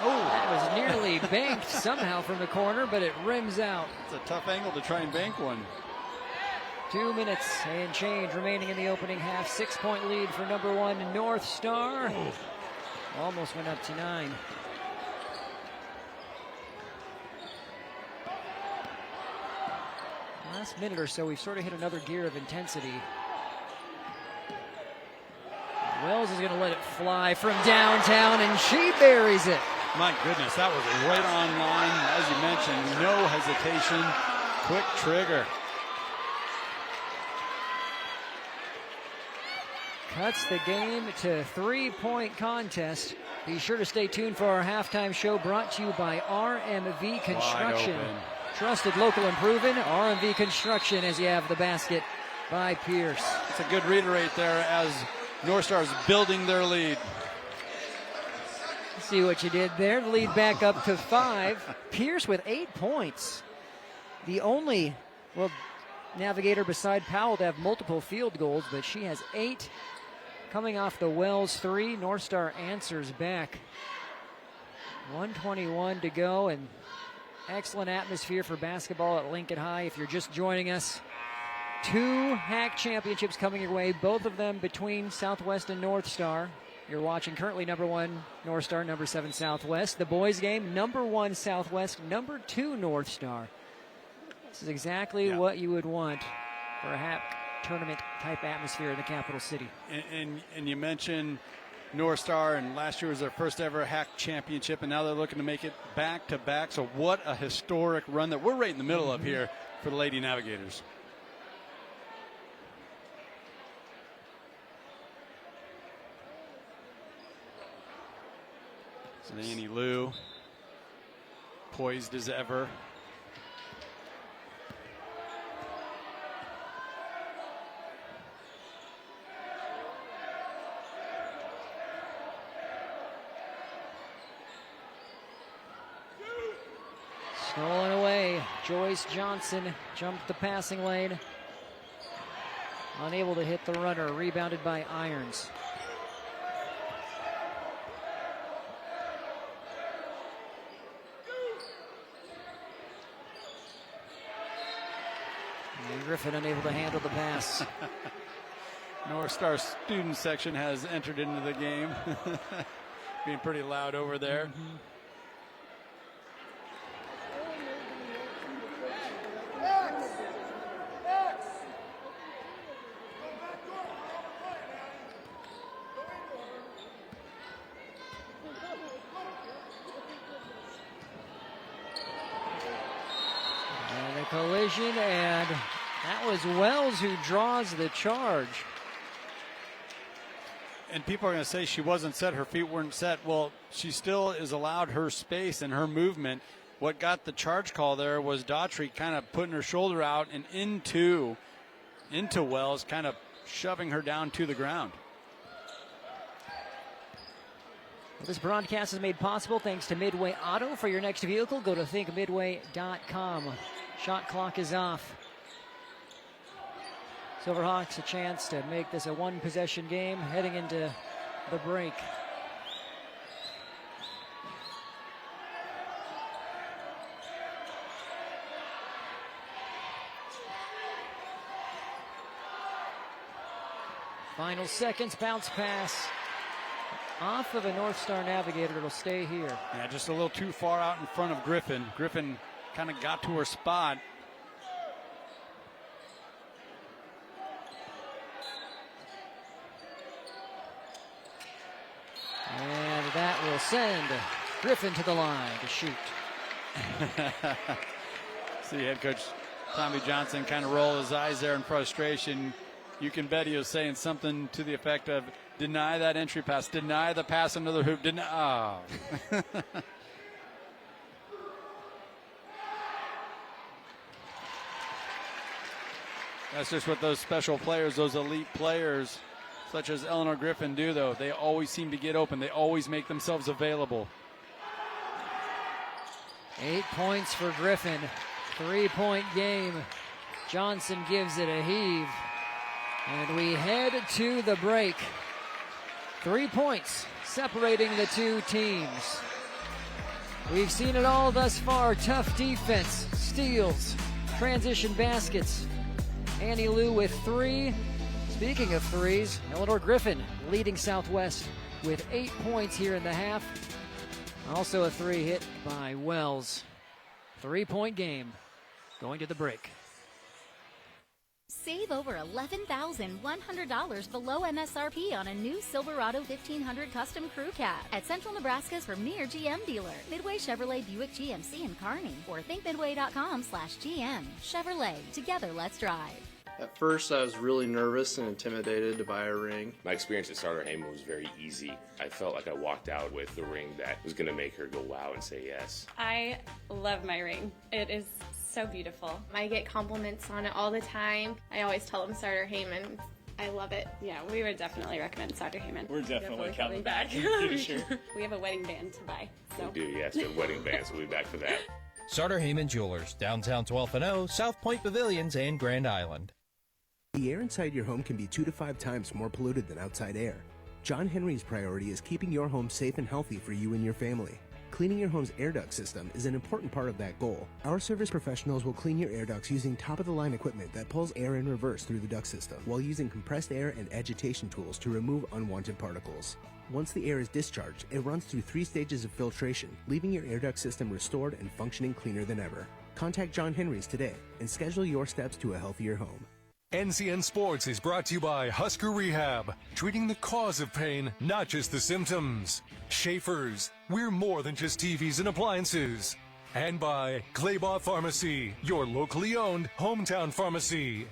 Oh, that was nearly banked somehow from the corner, but it rims out. It's a tough angle to try and bank one. 2 minutes and change remaining in the opening half. 6-point lead for number 1 North Star. Almost went up to 9. Last minute or so, we've sort of hit another gear of intensity. Wells is going to let it fly from downtown, and she buries it. My goodness, that was right on line. As you mentioned, no hesitation, quick trigger. Cuts the game to 3-point contest. Be sure to stay tuned for our halftime show brought to you by RMV Construction. Trusted, local, and proven. RMV Construction as you have the basket by Pierce. It's a good read right there as North Star is building their lead. See what you did there. The lead back up to 5. Pierce with 8 points. The only, Navigator beside Powell to have multiple field goals, but she has 8. Coming off the Wells 3, North Star answers back. 1:21 to go, and excellent atmosphere for basketball at Lincoln High. If you're just joining us, 2 HAC championships coming your way, both of them between Southwest and North Star. You're watching currently number 1 North Star, number 7 Southwest. The boys game, number 1 Southwest, number 2 North Star. This is exactly what you would want for a HAC tournament type atmosphere in the capital city. And you mentioned North Star, and last year was their first ever HAC championship, and now they're looking to make it back to back. So what a historic run that we're right in the middle of here for the Lady Navigators. So Ani Leu, poised as ever. Stolen away. Joyce Johnson jumped the passing lane. Unable to hit the runner. Rebounded by Irons. And Griffin unable to handle the pass. North Star student section has entered into the game. Being pretty loud over there. Collision, and that was Wells who draws the charge. And people are going to say she wasn't set, her feet weren't set. Well, she still is allowed her space and her movement. What got the charge call there was Daughtry kind of putting her shoulder out and into Wells, kind of shoving her down to the ground. This broadcast is made possible thanks to Midway Auto. For your next vehicle, go to thinkmidway.com. Shot clock is off. Silverhawks a chance to make this a one-possession game heading into the break. Final seconds, bounce pass. Off of a North Star Navigator, it'll stay here. Yeah, just a little too far out in front of Griffin. Griffin kind of got to her spot. And that will send Griffin to the line to shoot. See head coach Tommy Johnson kind of roll his eyes there in frustration. You can bet he was saying something to the effect of, deny that entry pass, deny the pass into the hoop, deny. Oh. That's just what those special players, those elite players, such as Eleanor Griffin do, though. They always seem to get open. They always make themselves available. 8 points for Griffin. 3-point game. Johnson gives it a heave. And we head to the break. 3 points separating the two teams. We've seen it all thus far. Tough defense, steals, transition baskets. Ani Leu with 3. Speaking of threes, Eleanor Griffin leading Southwest with 8 points here in the half. Also a 3 hit by Wells. 3-point game going to the break. Save over $11,100 below MSRP on a new Silverado 1500 Custom Crew Cab at Central Nebraska's premier GM dealer, Midway Chevrolet Buick GMC in Kearney, or thinkmidway.com/GM. Chevrolet, together let's drive. At first, I was really nervous and intimidated to buy a ring. My experience at Starter Heyman was very easy. I felt like I walked out with the ring that was going to make her go wow and say yes. I love my ring. It is so beautiful. I get compliments on it all the time. I always tell them Starter Heyman. I love it. Yeah, we would definitely recommend Starter Heyman. We're definitely coming back. Sure. We have a wedding band to buy. So. We do, yes, a wedding band, so we'll be back for that. Starter Heyman Jewelers, downtown 12th and O, South Point Pavilions, and Grand Island. The air inside your home can be 2 to 5 times more polluted than outside air. John Henry's priority is keeping your home safe and healthy for you and your family. Cleaning your home's air duct system is an important part of that goal. Our service professionals will clean your air ducts using top-of-the-line equipment that pulls air in reverse through the duct system, while using compressed air and agitation tools to remove unwanted particles. Once the air is discharged, it runs through 3 stages of filtration, leaving your air duct system restored and functioning cleaner than ever. Contact John Henry's today and schedule your steps to a healthier home. NCN Sports is brought to you by Husker Rehab, treating the cause of pain, not just the symptoms. Schaefer's, we're more than just TVs and appliances. And by Claybaugh Pharmacy, your locally owned hometown pharmacy.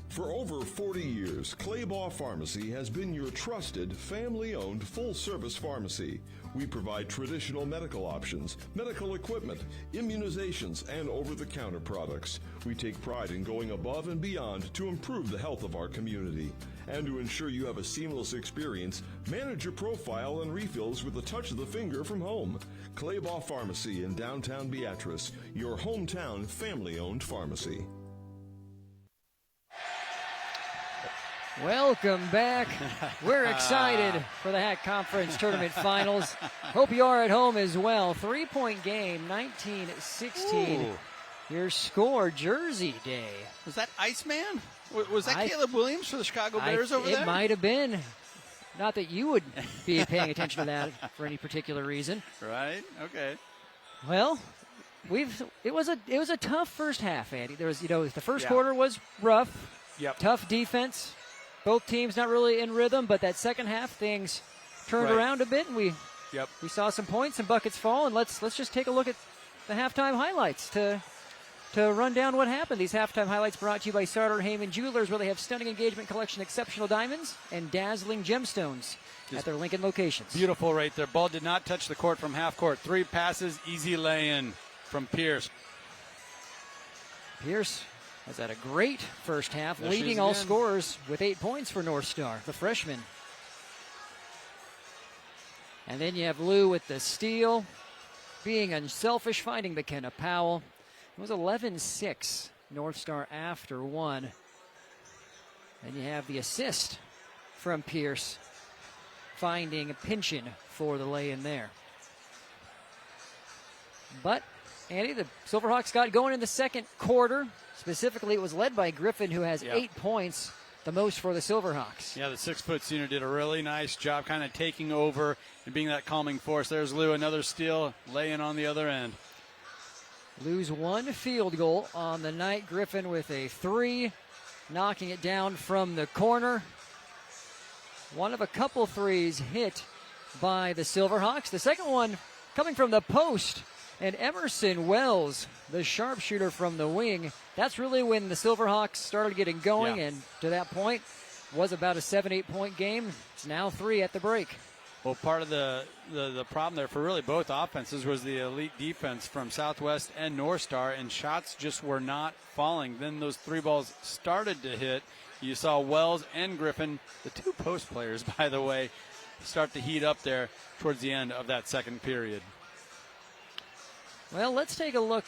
For over 40 years, Claybaugh Pharmacy has been your trusted, family-owned, full-service pharmacy. We provide traditional medical options, medical equipment, immunizations, and over-the-counter products. We take pride in going above and beyond to improve the health of our community. And to ensure you have a seamless experience, manage your profile and refills with a touch of the finger from home. Claybaugh Pharmacy in downtown Beatrice, your hometown family-owned pharmacy. Welcome back. We're excited for the HAC Conference Tournament Finals. Hope you are at home as well. 3-point game, 19-16. Your score, Jersey Day. Was that Iceman? Was that Caleb Williams for the Chicago Bears over there? It might have been. Not that you would be paying attention to that for any particular reason. Right, okay. Well, it was a tough first half, Andy. There was, the first quarter was rough. Yep. Tough defense. Both teams not really in rhythm, but that second half things turned around a bit, and we saw some points and buckets fall. And let's just take a look at the halftime highlights to run down what happened. These halftime highlights brought to you by Starter Heyman Jewelers, where they have stunning engagement collection, exceptional diamonds, and dazzling gemstones at their Lincoln locations. Beautiful right there. Ball did not touch the court from half court. 3 passes, easy lay-in from Pierce. Pierce has had a great first half, leading all scorers with 8 points for North Star, the freshman. And then you have Lou with the steal, being unselfish, finding McKenna Powell. It was 11-6, North Star after 1. Then you have the assist from Pierce, finding Pinchin for the lay-in there. But, Andy, the Silverhawks got going in the second quarter. Specifically, it was led by Griffin, who has 8 points, the most for the Silverhawks. Yeah, the 6-foot senior did a really nice job kind of taking over and being that calming force. There's Lou, another steal, laying on the other end. Lou's 1 field goal on the night. Griffin with a 3, knocking it down from the corner. One of a couple threes hit by the Silverhawks. The second one coming from the post. And Emerson Wells, the sharpshooter from the wing, that's really when the Silverhawks started getting going, and to that point was about a 7-8 point game. It's now 3 at the break. Well, part of the problem there for really both offenses was the elite defense from Southwest and North Star, and shots just were not falling. Then those 3 balls started to hit. You saw Wells and Griffin, the 2 post players, by the way, start to heat up there towards the end of that second period. Well, let's take a look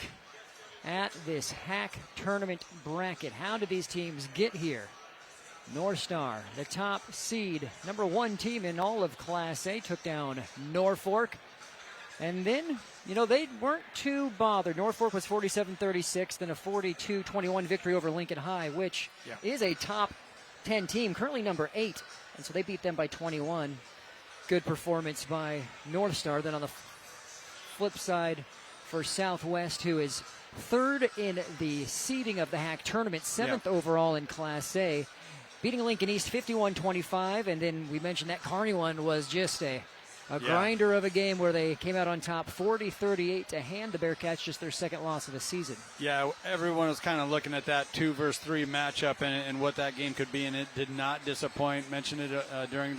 at this HAC tournament bracket. How did these teams get here? North Star, the top seed, number 1 team in all of Class A, took down Norfolk. And then, they weren't too bothered. Norfolk was 47-36, then a 42-21 victory over Lincoln High, which is a top 10 team, currently number 8. And so they beat them by 21. Good performance by North Star. Then on the flip side for Southwest, who is 3rd in the seeding of the HAC tournament, 7th overall in Class A, beating Lincoln East 51-25, and then we mentioned that Kearney one was just a grinder of a game where they came out on top 40-38 to hand the Bearcats just their 2nd loss of the season. Yeah, everyone was kind of looking at that 2 versus 3 matchup and what that game could be, and it did not disappoint. Mentioned it during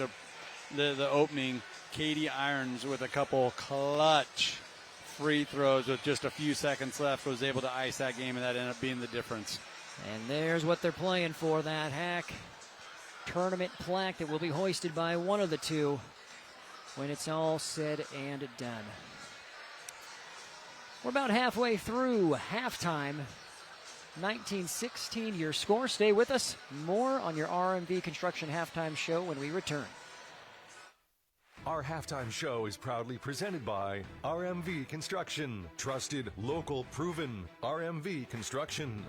the opening. Katie Irons with a couple clutch free throws with just a few seconds left was able to ice that game, and that ended up being the difference. And there's what they're playing for, that HAC tournament plaque that will be hoisted by one of the 2 when it's all said and done. We're about halfway through halftime. 19-16 your score. Stay with us. More on your RMV Construction halftime show when we return. Our halftime show is proudly presented by RMV Construction. Trusted, local, proven. RMV Construction.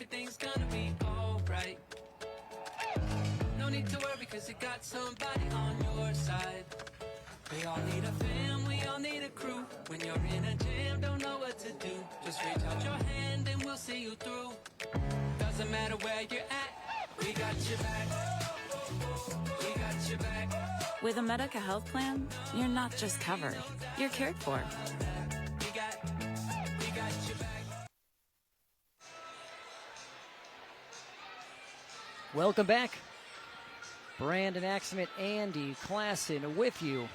everything's gonna be alright. No need to worry, cause you got somebody on your side. We all need a fam, we all need a crew. When you're in a jam, don't know what to do, just reach out your hand and we'll see you through. Doesn't matter where you're at, we got your back. We got your back. With a Medica health plan, you're not just covered, you're cared for. We got your back. Welcome back. Brandon Axman, Andy Klassen with you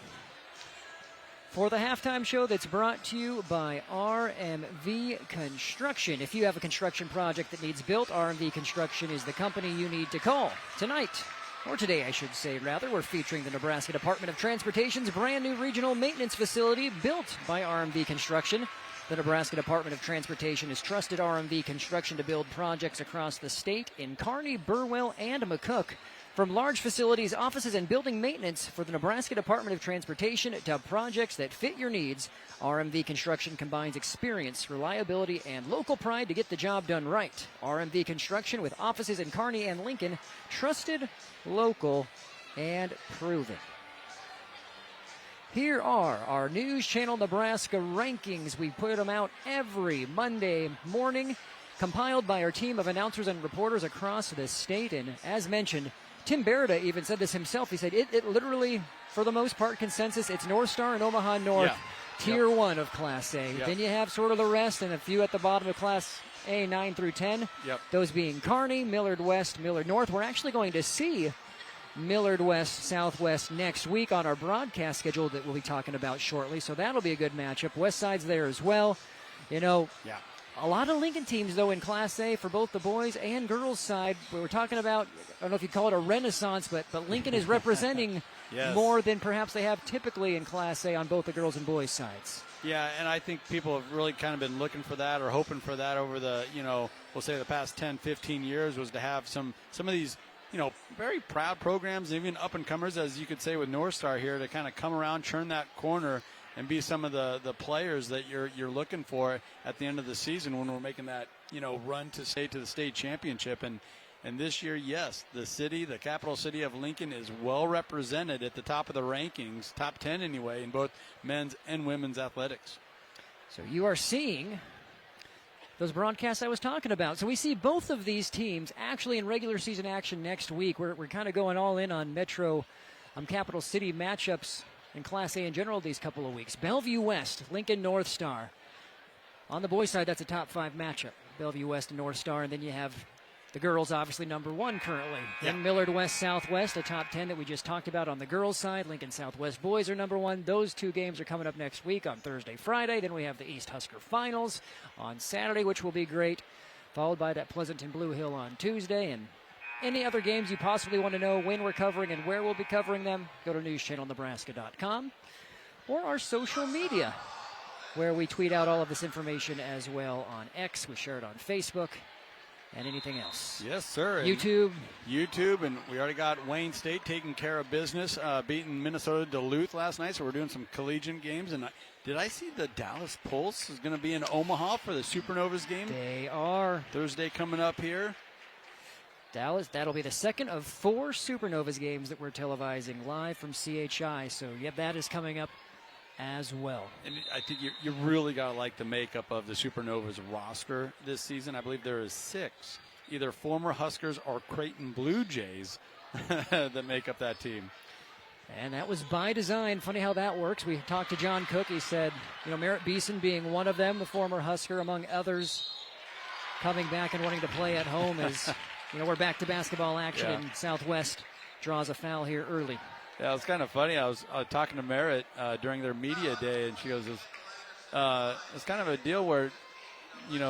for the halftime show that's brought to you by RMV Construction. If you have a construction project that needs built, RMV Construction is the company you need to call. Tonight, or today I should say rather, we're featuring the Nebraska Department of Transportation's brand new regional maintenance facility built by RMV Construction. The Nebraska Department of Transportation has trusted RMV Construction to build projects across the state in Kearney, Burwell, and McCook. From large facilities, offices, and building maintenance for the Nebraska Department of Transportation to projects that fit your needs, RMV Construction combines experience, reliability, and local pride to get the job done right. RMV Construction with offices in Kearney and Lincoln, trusted, local, and proven. Here are our News Channel Nebraska rankings. We put them out every Monday morning, compiled by our team of announcers and reporters across the state. And as mentioned, Tim Berida even said this himself. He said it literally, for the most part, consensus, it's North Star and Omaha North, Tier 1 of Class A. Then you have sort of the rest and a few at the bottom of Class A, 9 through 10. Those being Kearney, Millard West, Millard North. We're actually going to see Millard West, Southwest next week on our broadcast schedule that we'll be talking about shortly. So that'll be a good matchup. West Side's there as well. You know, a lot of Lincoln teams, though, in Class A for both the boys and girls side. We were talking about, I don't know if you call it a renaissance, but Lincoln is representing more than perhaps they have typically in Class A on both the girls and boys sides. Yeah, and I think people have really kind of been looking for that or hoping for that over the, we'll say the past 10, 15 years, was to have some of these, very proud programs, even up-and-comers, as you could say with North Star here, to kind of come around, turn that corner, and be some of the players that you're looking for at the end of the season when we're making that, run to the state championship. And this year, yes, the capital city of Lincoln is well represented at the top of the rankings, top 10 anyway, in both men's and women's athletics. So you are seeing those broadcasts I was talking about. So we see both of these teams actually in regular season action next week. We're kind of going all in on Metro Capital City matchups in Class A in general these couple of weeks. Bellevue West, Lincoln North Star. On the boys' side, that's a top 5 matchup. Bellevue West and North Star, and then you have the girls, obviously, number 1 currently. Then Millard West Southwest, a top 10 that we just talked about on the girls' side. Lincoln Southwest boys are number 1. Those 2 games are coming up next week on Thursday, Friday. Then we have the East Husker Finals on Saturday, which will be great, followed by that Pleasanton Blue Hill on Tuesday. And any other games you possibly want to know when we're covering and where we'll be covering them, go to newschannelnebraska.com or our social media, where we tweet out all of this information as well on X. We share it on Facebook. And anything else? Yes, sir. YouTube, and we already got Wayne State taking care of business, beating Minnesota Duluth last night, so we're doing some collegiate games. And did I see the Dallas Pulse is going to be in Omaha for the Supernovas game? They are. Thursday coming up here. Dallas, that'll be the second of 4 Supernovas games that we're televising live from CHI. So, that is coming up as well. And I think you really got to like the makeup of the Supernovas roster this season. I believe there is 6, either former Huskers or Creighton Blue Jays that make up that team. And that was by design. Funny how that works. We talked to John Cook. He said, Merritt Beeson being one of them, the former Husker, among others, coming back and wanting to play at home as, we're back to basketball action and Southwest draws a foul here early. Yeah, it was kind of funny. I was talking to Merritt during their media day, and she goes, it's kind of a deal where,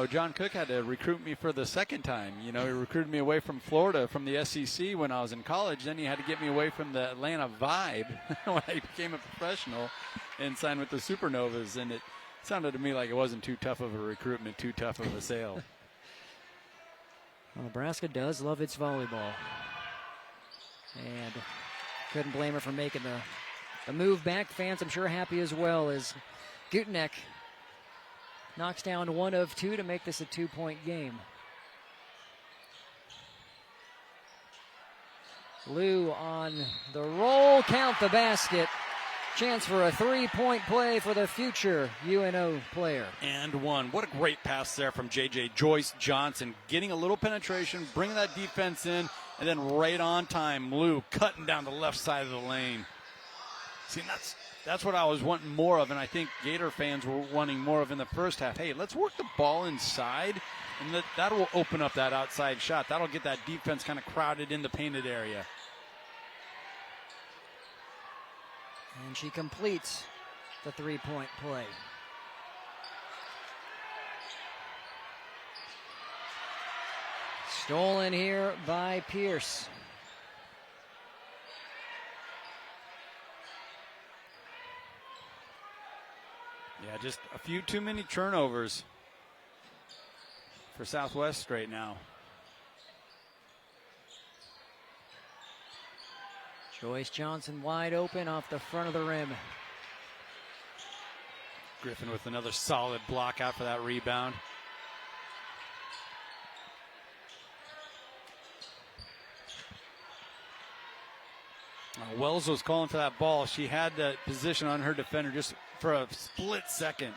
John Cook had to recruit me for the second time. He recruited me away from Florida, from the SEC when I was in college. Then he had to get me away from the Atlanta vibe when I became a professional and signed with the Supernovas. And it sounded to me like it wasn't too tough of a recruitment, too tough of a sale. Well, Nebraska does love its volleyball. And couldn't blame her for making the move back. Fans, I'm sure, happy as well as Gutenek knocks down 1 of 2 to make this a 2-point game. Leu on the roll, count the basket. Chance for a 3-point play for the future UNO player. And 1. What a great pass there from J.J. Joyce Johnson, getting a little penetration, bringing that defense in, and then right on time, Leu cutting down the left side of the lane. See, that's what I was wanting more of, and I think Gator fans were wanting more of in the first half. Hey, let's work the ball inside, and that will open up that outside shot. That'll get that defense kind of crowded in the painted area. And she completes the 3-point play. Stolen here by Pierce. Yeah, just a few too many turnovers for Southwest right now. Joyce Johnson wide open off the front of the rim. Griffin with another solid block out for that rebound. Wells was calling for that ball. She had the position on her defender just for a split second.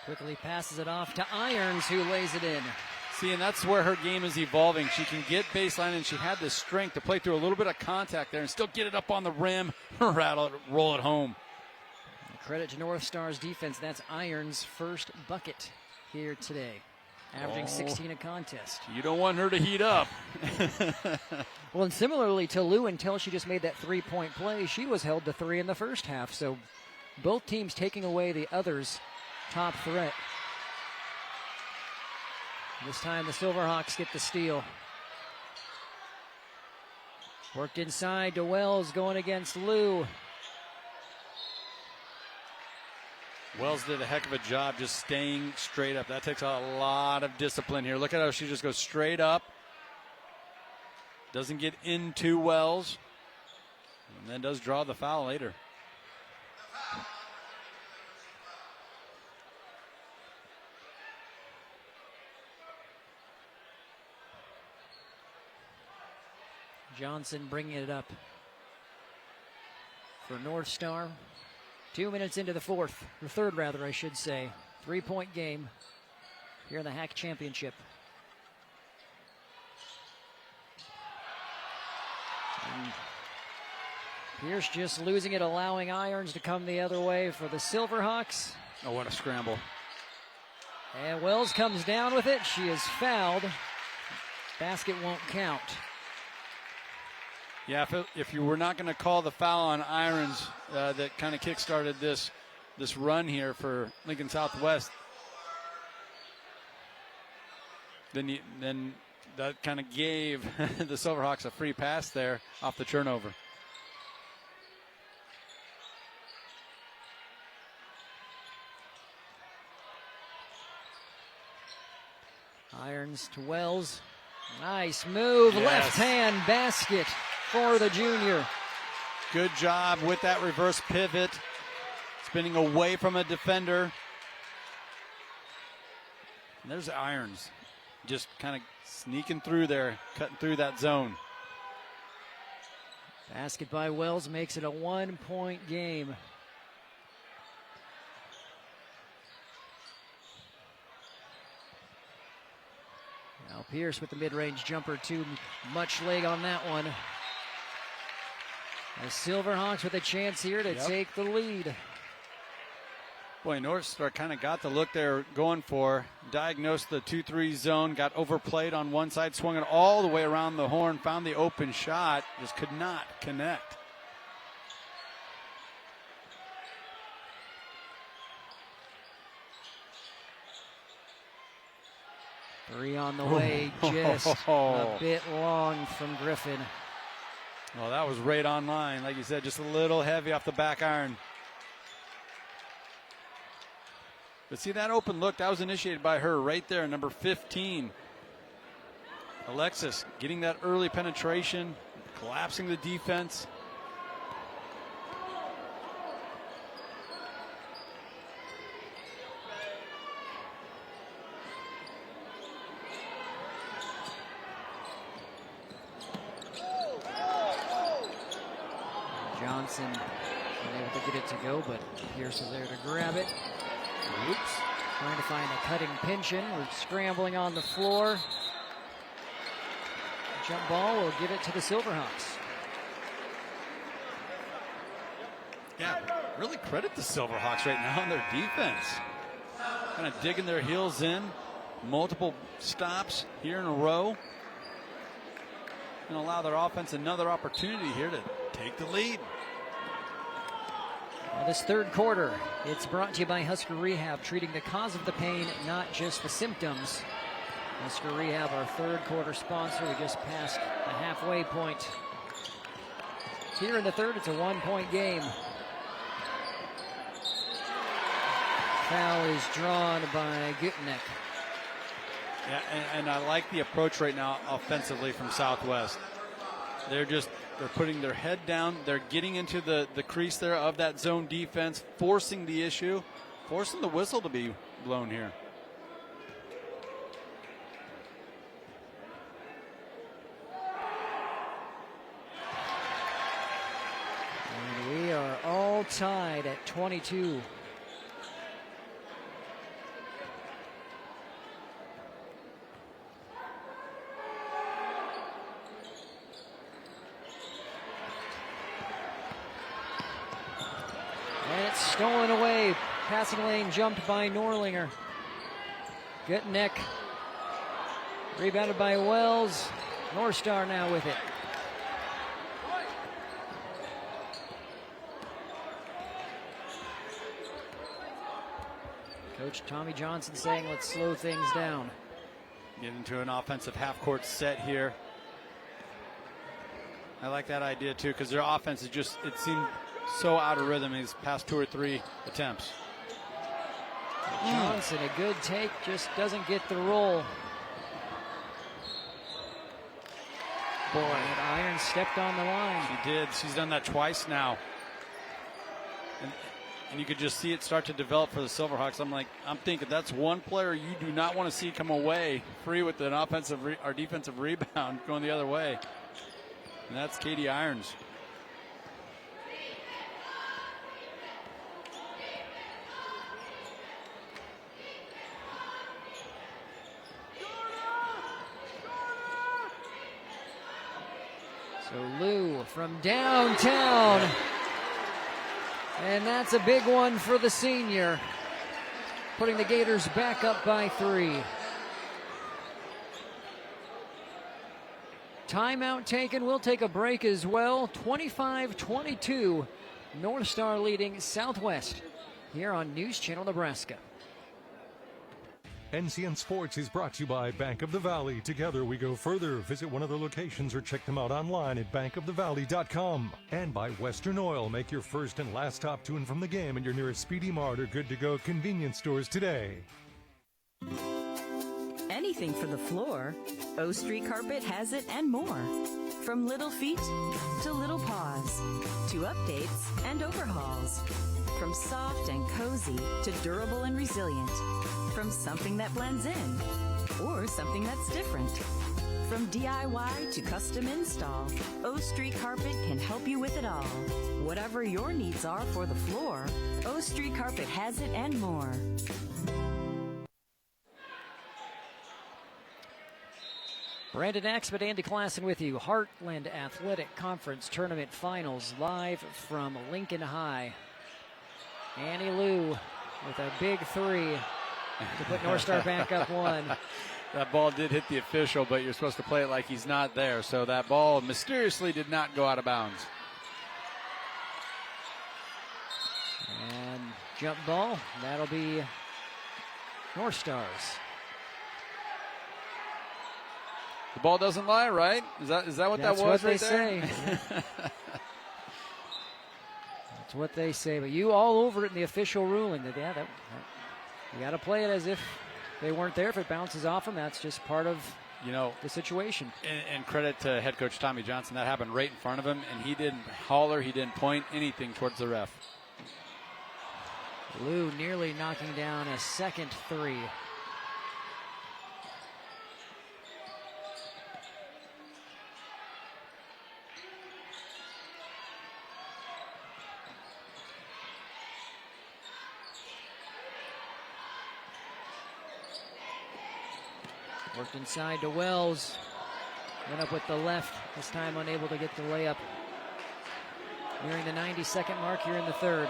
Quickly passes it off to Irons, who lays it in. See, and that's where her game is evolving. She can get baseline, and she had the strength to play through a little bit of contact there and still get it up on the rim, rattle it, roll it home. Credit to North Star's defense. That's Irons' first bucket here today. averaging 16 a contest. You don't want her to heat up. Well, and similarly to Leu, until she just made that three-point play, she was held to 3 in the first half. So both teams taking away the other's top threat. This time the Silverhawks get the steal. Worked inside to Wells, going against Leu. Wells did a heck of a job just staying straight up. That takes a lot of discipline here. Look at how she just goes straight up. Doesn't get into Wells. And then does draw the foul later. Johnson bringing it up for North Star. 2 minutes into the third, I should say. 3-point game here in the HAC Championship. And Pierce just losing it, allowing Irons to come the other way for the Silverhawks. Oh, what a scramble. And Wells comes down with it. She is fouled. Basket won't count. Yeah, if you were not going to call the foul on Irons that kind of kick-started this run here for Lincoln Southwest, then that kind of gave the Silverhawks a free pass there off the turnover. Irons to Wells. Nice move, Yes. left hand basket for the junior. Good job with that reverse pivot, spinning away from a defender. And there's Irons, just kind of sneaking through there, cutting through that zone. Basket by Wells makes it a 1-point game. Now Pierce with the mid-range jumper, too much leg on that one. The Silverhawks with a chance here to take the lead. Boy, North Star kind of got the look they're going for. Diagnosed the 2-3 zone, got overplayed on one side, swung it all the way around the horn, found the open shot, just could not connect. Three on the way, just a bit long from Griffin. Well, that was right on line. Like you said, just a little heavy off the back iron. But see that open look, that was initiated by her right there, number 15. Alexis getting that early penetration, collapsing the defense. Johnson unable to get it to go, but Pierce is there to grab it. Oops. Trying to find a cutting pinch-in. We're scrambling on the floor. Jump ball will give it to the Silverhawks. Yeah, really credit the Silverhawks right now on their defense. Kind of digging their heels in. Multiple stops here in a row. And allow their offense another opportunity here to take the lead. This third quarter, it's brought to you by Husker Rehab, treating the cause of the pain, not just the symptoms. Husker Rehab, our third quarter sponsor. We just passed the halfway point. Here in the third, it's a 1-point game. Foul is drawn by Gutnick. Yeah, and I like the approach right now offensively from Southwest. They're putting their head down. They're getting into the crease there of that zone defense, forcing the issue, forcing the whistle to be blown here. And we are all tied at 22. Stolen away. Passing lane jumped by Norlinger. Gutnick Rebounded by Wells. North Star now with it. Coach Tommy Johnson saying, let's slow things down. Get into an offensive half-court set here. I like that idea, too, because their offense is just, it seemed so out of rhythm these past 2 or 3 attempts. Johnson, a good take, just doesn't get the roll. Boy, and Iron stepped on the line. She did. She's done that twice now. And you could just see it start to develop for the Silverhawks. I'm thinking that's one player you do not want to see come away free with an offensive or defensive rebound going the other way. And that's Katie Irons. So Lou from downtown. And that's a big one for the senior. Putting the Gators back up by 3. Timeout taken. We'll take a break as well. 25-22. North Star leading Southwest here on News Channel Nebraska. NCN Sports is brought to you by Bank of the Valley. Together we go further. Visit one of their locations or check them out online at bankofthevalley.com. And by Western Oil. Make your first and last stop to and from the game at your nearest Speedy Mart or Good to Go convenience stores today. Anything for the floor, O Street Carpet has it and more. From little feet to little paws, to updates and overhauls. From soft and cozy to durable and resilient. From something that blends in or something that's different. From DIY to custom install, O Street Carpet can help you with it all. Whatever your needs are for the floor, O Street Carpet has it and more. Brandon Axman, Andy Klassen with you. Heartland Athletic Conference Tournament Finals live from Lincoln High. Ani Leu with a big 3 to put North Star back up 1. That ball did hit the official, but you're supposed to play it like he's not there. So that ball mysteriously did not go out of bounds. And jump ball, that'll be North Stars. The ball doesn't lie, right? Is that what That's that was what right they there? say. That's what they say. But you all over it in the official ruling. That you got to play it as if they weren't there. If it bounces off them, that's just part of the situation. And credit to head coach Tommy Johnson. That happened right in front of him, and he didn't holler, he didn't point anything towards the ref. Lou nearly knocking down a second 3. Worked inside to Wells. Went up with the left. This time unable to get the layup. Nearing the 90-second mark here in the third.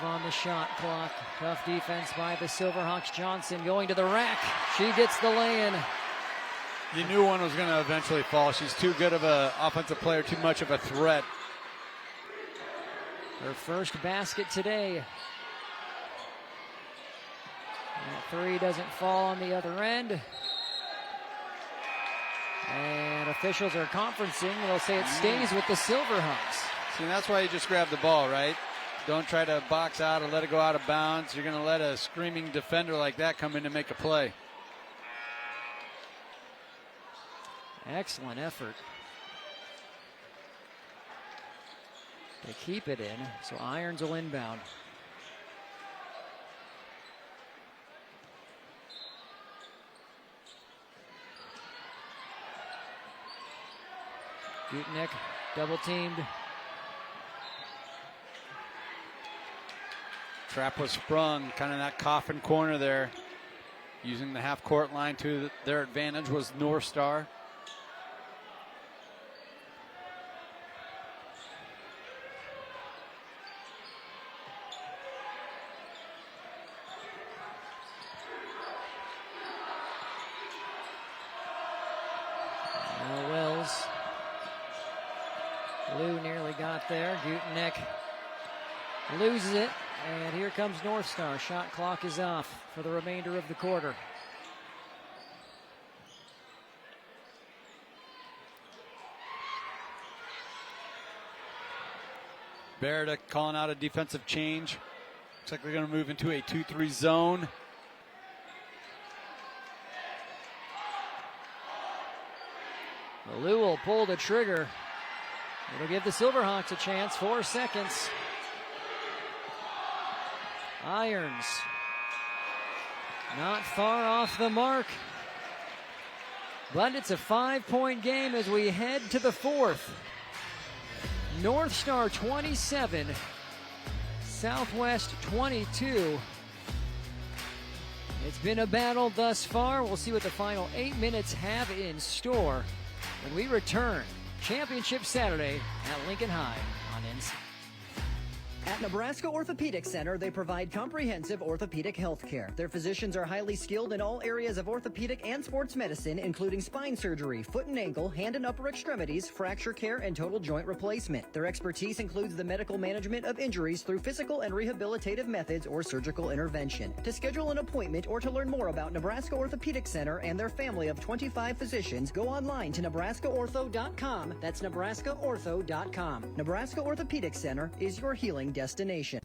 On the shot clock. Tough defense by the Silverhawks. Johnson going to the rack. She gets the lay-in. You knew one was going to eventually fall. She's too good of an offensive player, too much of a threat. Her first basket today. That 3 doesn't fall on the other end. And officials are conferencing. They'll say it stays with the Silverhawks. See, that's why you just grab the ball, right? Don't try to box out or let it go out of bounds. You're going to let a screaming defender like that come in and make a play. Excellent effort to keep it in. So Irons will inbound. Gutnick double teamed. Trap was sprung, kind of that coffin corner there. Using the half-court line to their advantage was North Star. Wells. Lou nearly got there. Gutenek loses it. And here comes North Star. Shot clock is off for the remainder of the quarter. Beretta calling out a defensive change. Looks like they're going to move into a 2-3 zone. Lou will pull the trigger. It'll give the Silverhawks a chance. 4 seconds. Irons. Not far off the mark. But it's a 5-point game as we head to the fourth. North Star 27. Southwest 22. It's been a battle thus far. We'll see what the final 8 minutes have in store when we return. Championship Saturday at Lincoln High on NC. At Nebraska Orthopedic Center, they provide comprehensive orthopedic health care. Their physicians are highly skilled in all areas of orthopedic and sports medicine, including spine surgery, foot and ankle, hand and upper extremities, fracture care, and total joint replacement. Their expertise includes the medical management of injuries through physical and rehabilitative methods or surgical intervention. To schedule an appointment or to learn more about Nebraska Orthopedic Center and their family of 25 physicians, go online to nebraskaortho.com. That's nebraskaortho.com. Nebraska Orthopedic Center is your healing destination.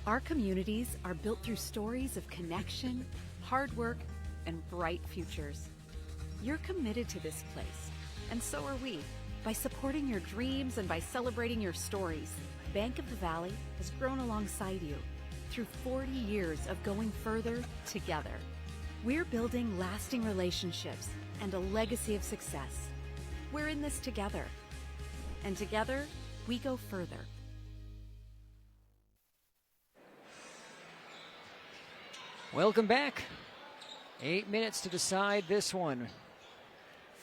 Our communities are built through stories of connection, hard work, and bright futures. You're committed to this place, and so are we. By supporting your dreams and by celebrating your stories, Bank of the Valley has grown alongside you through 40 years of going further together. We're building lasting relationships and a legacy of success. We're in this together, and together we go further. Welcome back. 8 minutes to decide this one.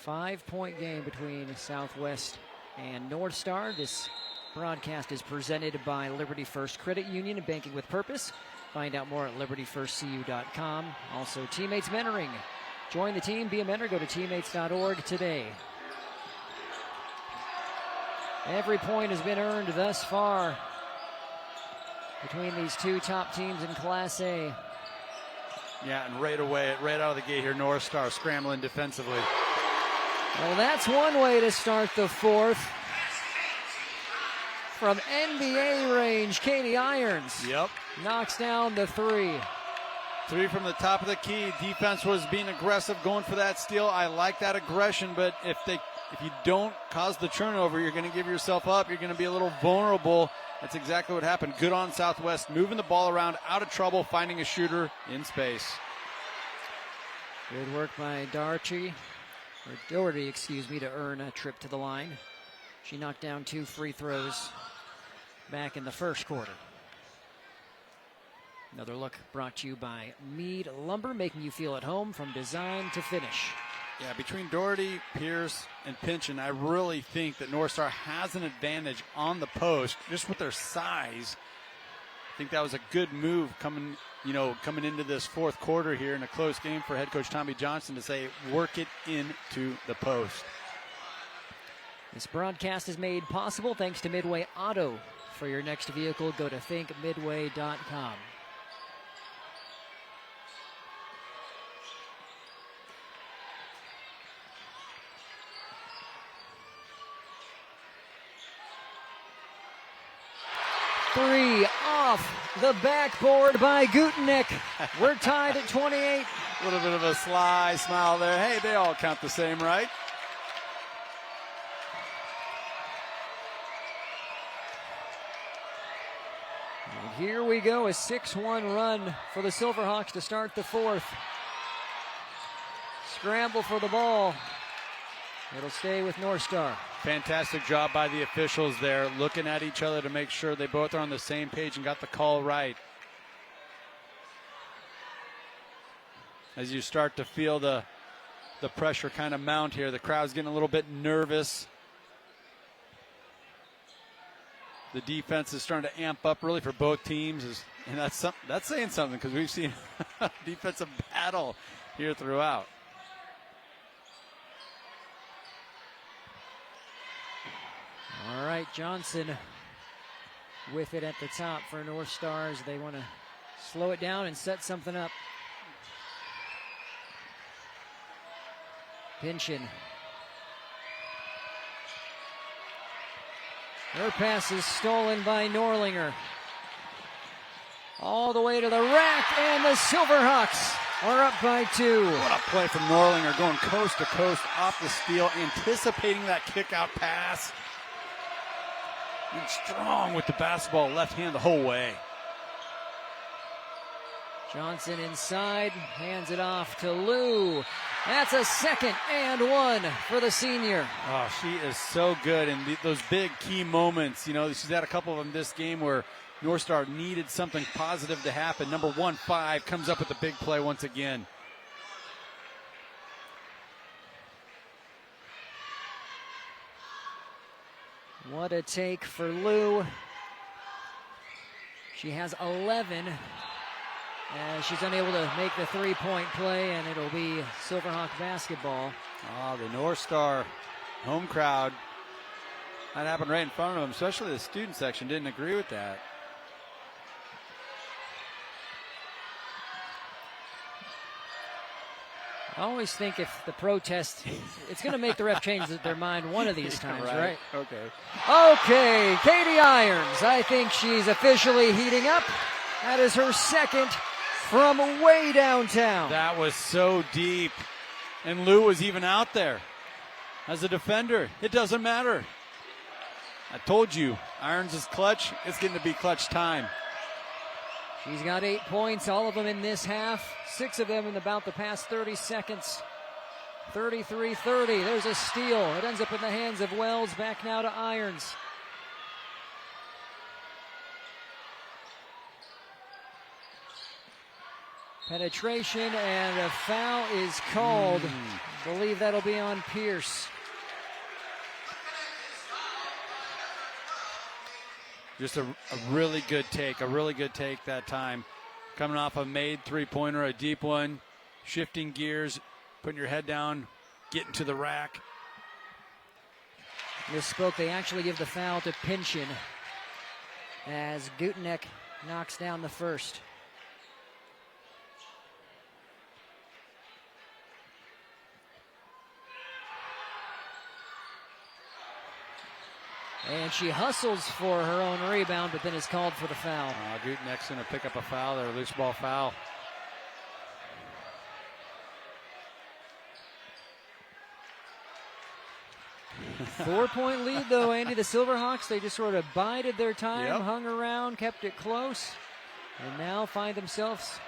5-point game between Southwest and North Star. This broadcast is presented by Liberty First Credit Union and Banking with Purpose. Find out more at libertyfirstcu.com. Also, Teammates Mentoring. Join the team, be a mentor, go to teammates.org today. Every point has been earned thus far between these two top teams in Class A. Yeah, and right away, right out of the gate here, North Star scrambling defensively. Well, that's one way to start the fourth. From NBA range, Katie Irons. Yep. Knocks down the three. Three from the top of the key. Defense was being aggressive, going for that steal. I like that aggression, but if you don't cause the turnover, you're going to give yourself up. You're going to be a little vulnerable. That's exactly what happened. Good on Southwest, moving the ball around, out of trouble, finding a shooter in space. Good work by Doherty, to earn a trip to the line. She knocked down 2 free throws back in the first quarter. Another look brought to you by Mead Lumber, making you feel at home from design to finish. Yeah, between Doherty, Pierce, and Pynchon, I really think that North Star has an advantage on the post, just with their size. I think that was a good move coming into this fourth quarter here in a close game for head coach Tommy Johnson to say, work it into the post. This broadcast is made possible thanks to Midway Auto. For your next vehicle, go to thinkmidway.com. Three off the backboard by Gutenek. We're tied at 28. A little bit of a sly smile there. Hey, they all count the same, right? And here we go, a 6-1 run for the Silverhawks to start the fourth. Scramble for the ball. It'll stay with North Star. Fantastic job by the officials there, looking at each other to make sure they both are on the same page and got the call right. as you start to feel the pressure kind of mount here. The crowd's getting a little bit nervous. The defense is starting to amp up really for both teams, and that's saying something because we've seen a defensive battle here throughout. All right, Johnson with it at the top for North Stars. They want to slow it down and set something up. Pinchin. Her pass is stolen by Norlinger. All the way to the rack, and the Silverhawks are up by 2. What a play from Norlinger, going coast to coast off the steal, anticipating that kick-out pass. And strong with the basketball, left hand the whole way. Johnson inside, hands it off to Lou. That's a 2nd and 1 for the senior. Oh, she is so good in those big key moments. You know, she's had a couple of them this game where North Star needed something positive to happen. Number 1-5 comes up with the big play once again. What a take for Lou. She has 11. She's unable to make the 3-point play, and it'll be Silverhawk basketball. Oh, the North Star home crowd. That happened right in front of them, especially the student section didn't agree with that. I always think if the protest, it's going to make the ref change their mind one of these times, right? Okay. Okay, Katie Irons. I think she's officially heating up. That is her 2nd from way downtown. That was so deep. And Lou was even out there as a defender. It doesn't matter. I told you, Irons is clutch. It's getting to be clutch time. She's got 8 points, all of them in this half. 6 of them in about the past 30 seconds. 33-30. There's a steal. It ends up in the hands of Wells. Back now to Irons. Penetration, and a foul is called. I believe that'll be on Pierce. Just a really good take that time. Coming off a made three-pointer, a deep one, shifting gears, putting your head down, getting to the rack. Misspoke, they actually give the foul to Pinchin as Gutenek knocks down the first. And she hustles for her own rebound, but then is called for the foul. Gutenek's going to pick up a foul there, loose ball foul. Four-point lead, though, Andy. The Silverhawks, they just sort of bided their time, hung around, kept it close, and now find themselves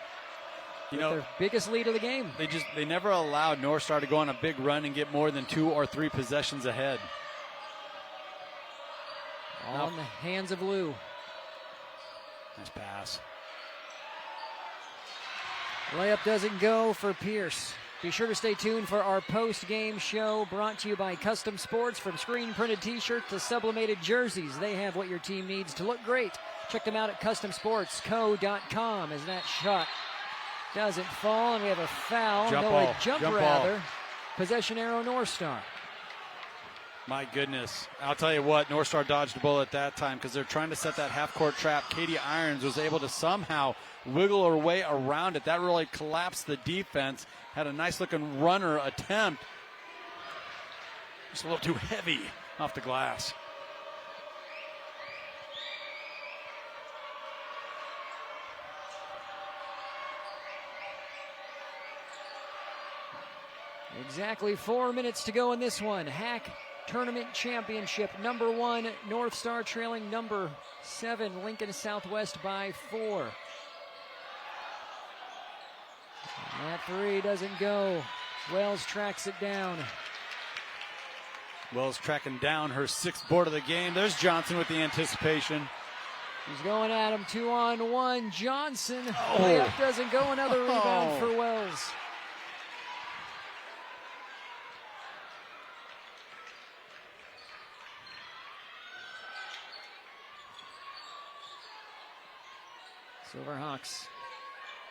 with their biggest lead of the game. They never allowed North Star to go on a big run and get more than 2 or 3 possessions ahead. On the hands of Lou. Nice pass. Layup doesn't go for Pierce. Be sure to stay tuned for our post-game show brought to you by Custom Sports. From screen-printed T-shirts to sublimated jerseys, they have what your team needs to look great. Check them out at customsportsco.com as that shot doesn't fall, and we have a foul. Jump rather. Possession arrow North Star. My goodness. I'll tell you what, North Star dodged a bullet at that time because they're trying to set that half-court trap. Katie Irons was able to somehow wiggle her way around it. That really collapsed the defense. Had a nice-looking runner attempt. Just a little too heavy off the glass. Exactly 4 minutes to go in this one. HAC Tournament Championship, number 1, North Star trailing number 7, Lincoln Southwest by 4. And that 3 doesn't go. Wells tracks it down. Wells tracking down her 6th board of the game. There's Johnson with the anticipation. He's going at him 2-on-1. Johnson. Layup doesn't go. Another rebound for Wells. Silverhawks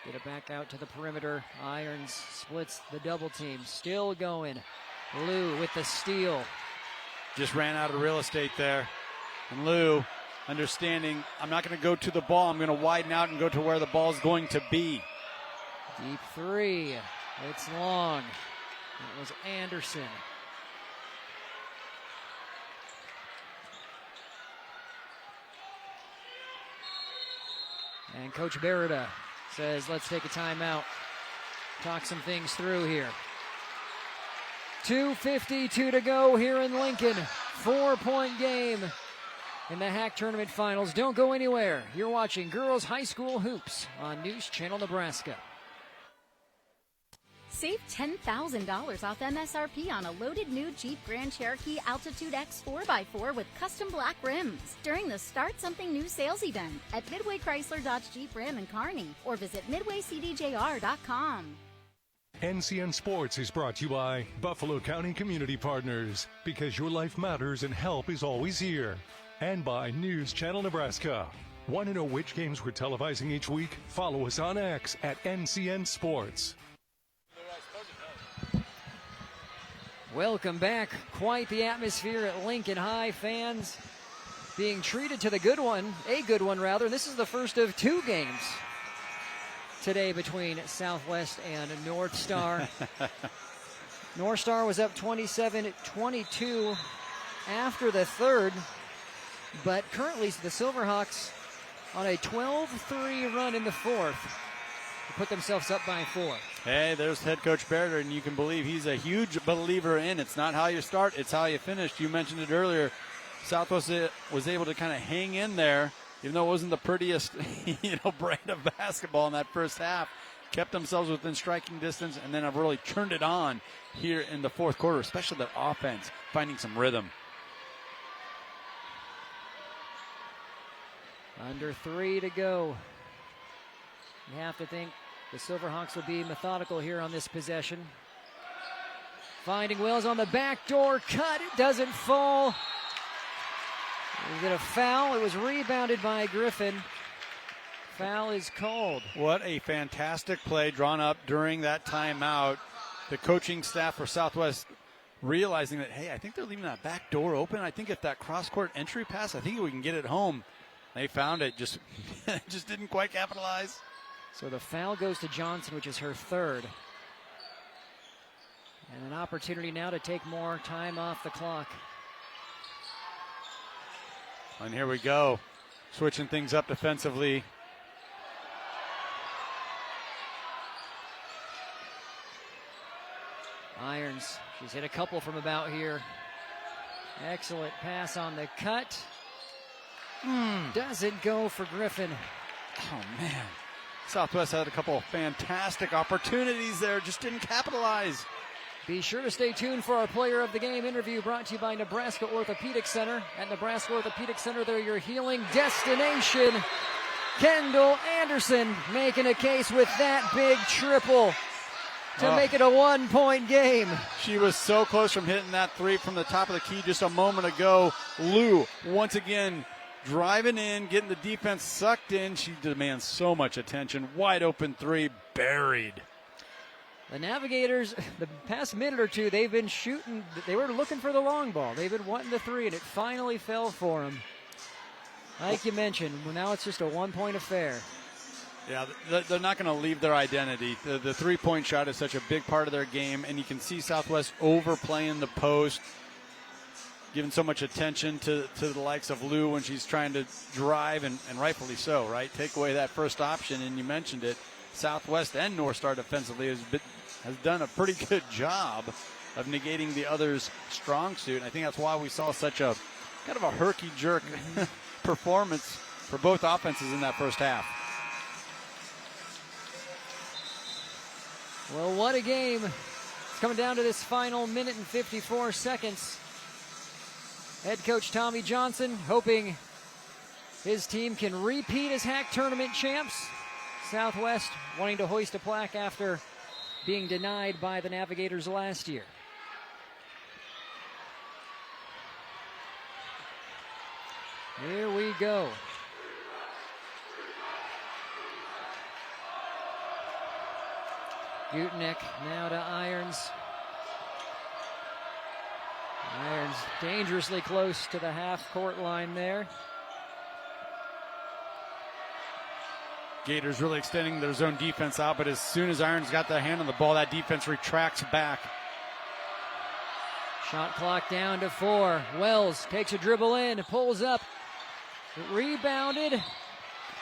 get it back out to the perimeter. Irons splits the double team. Still going. Leu with the steal. Just ran out of real estate there. And Leu, understanding, I'm not going to go to the ball. I'm going to widen out and go to where the ball's going to be. Deep three. It's long. It was Anderson. And Coach Berida says, let's take a timeout. Talk some things through here. 2:52 to go here in Lincoln. 4-point game in the HAC tournament finals. Don't go anywhere. You're watching Girls High School Hoops on News Channel Nebraska. Save $10,000 off MSRP on a loaded new Jeep Grand Cherokee Altitude X 4x4 with custom black rims during the Start Something New sales event at Midway Chrysler Dodge Jeep Ram in Kearney or visit MidwayCDJR.com. NCN Sports is brought to you by Buffalo County Community Partners, because your life matters and help is always here. And by News Channel Nebraska. Want to know which games we're televising each week? Follow us on X at NCN Sports. Welcome back. Quite the atmosphere at Lincoln High. Fans being treated to a good one. This is the first of two games today between Southwest and North Star. North Star was up 27-22 after the third, but currently the Silverhawks on a 12-3 run in the fourth to put themselves up by 4. Hey, there's head coach Berida, and you can believe he's a huge believer in it's not how you start, it's how you finish. You mentioned it earlier. Southwest was able to kind of hang in there, even though it wasn't the prettiest, brand of basketball in that first half. Kept themselves within striking distance, and then have really turned it on here in the fourth quarter, especially that offense, finding some rhythm. Under 3 to go. You have to think the Silverhawks will be methodical here on this possession. Finding Wells on the back door cut. It doesn't fall. Is it a foul? It was rebounded by Griffin. Foul is called. What a fantastic play drawn up during that timeout. The coaching staff for Southwest realizing that, hey, I think they're leaving that back door open. I think if that cross-court entry pass, I think we can get it home. They found it, just didn't quite capitalize. So the foul goes to Johnson, which is her third. And an opportunity now to take more time off the clock. And here we go, switching things up defensively. Irons, she's hit a couple from about here. Excellent pass on the cut. Doesn't go for Griffin. Oh, man. Southwest had a couple of fantastic opportunities there, just didn't capitalize. Be sure to stay tuned for our Player of the Game interview brought to you by Nebraska Orthopedic Center. At Nebraska Orthopedic Center, they're your healing destination. Kendall Anderson making a case with that big triple to make it a 1-point game. She was so close from hitting that three from the top of the key just a moment ago. Leu, once again, driving in, getting the defense sucked in. She demands so much attention. Wide open three, buried. The Navigators, the past minute or two, they've been shooting. They were looking for the long ball. They've been wanting the three, and it finally fell for them. Like you mentioned, now it's just a 1-point affair. Yeah, they're not going to leave their identity. The three-point shot is such a big part of their game, and you can see Southwest overplaying the post, giving so much attention to the likes of Leu when she's trying to drive, and rightfully so, right? Take away that first option, and you mentioned it. Southwest and North Star defensively has done a pretty good job of negating the other's strong suit. And I think that's why we saw such a kind of a herky-jerk performance for both offenses in that first half. Well, what a game. It's coming down to this final minute and 54 seconds. Head coach Tommy Johnson hoping his team can repeat as HAC tournament champs. Southwest wanting to hoist a plaque after being denied by the Navigators last year. Here we go. Gutnick now to Irons. Irons dangerously close to the half-court line there. Gators really extending their zone defense out, but as soon as Irons got the hand on the ball, that defense retracts back. Shot clock down to 4. Wells takes a dribble in, pulls up, rebounded,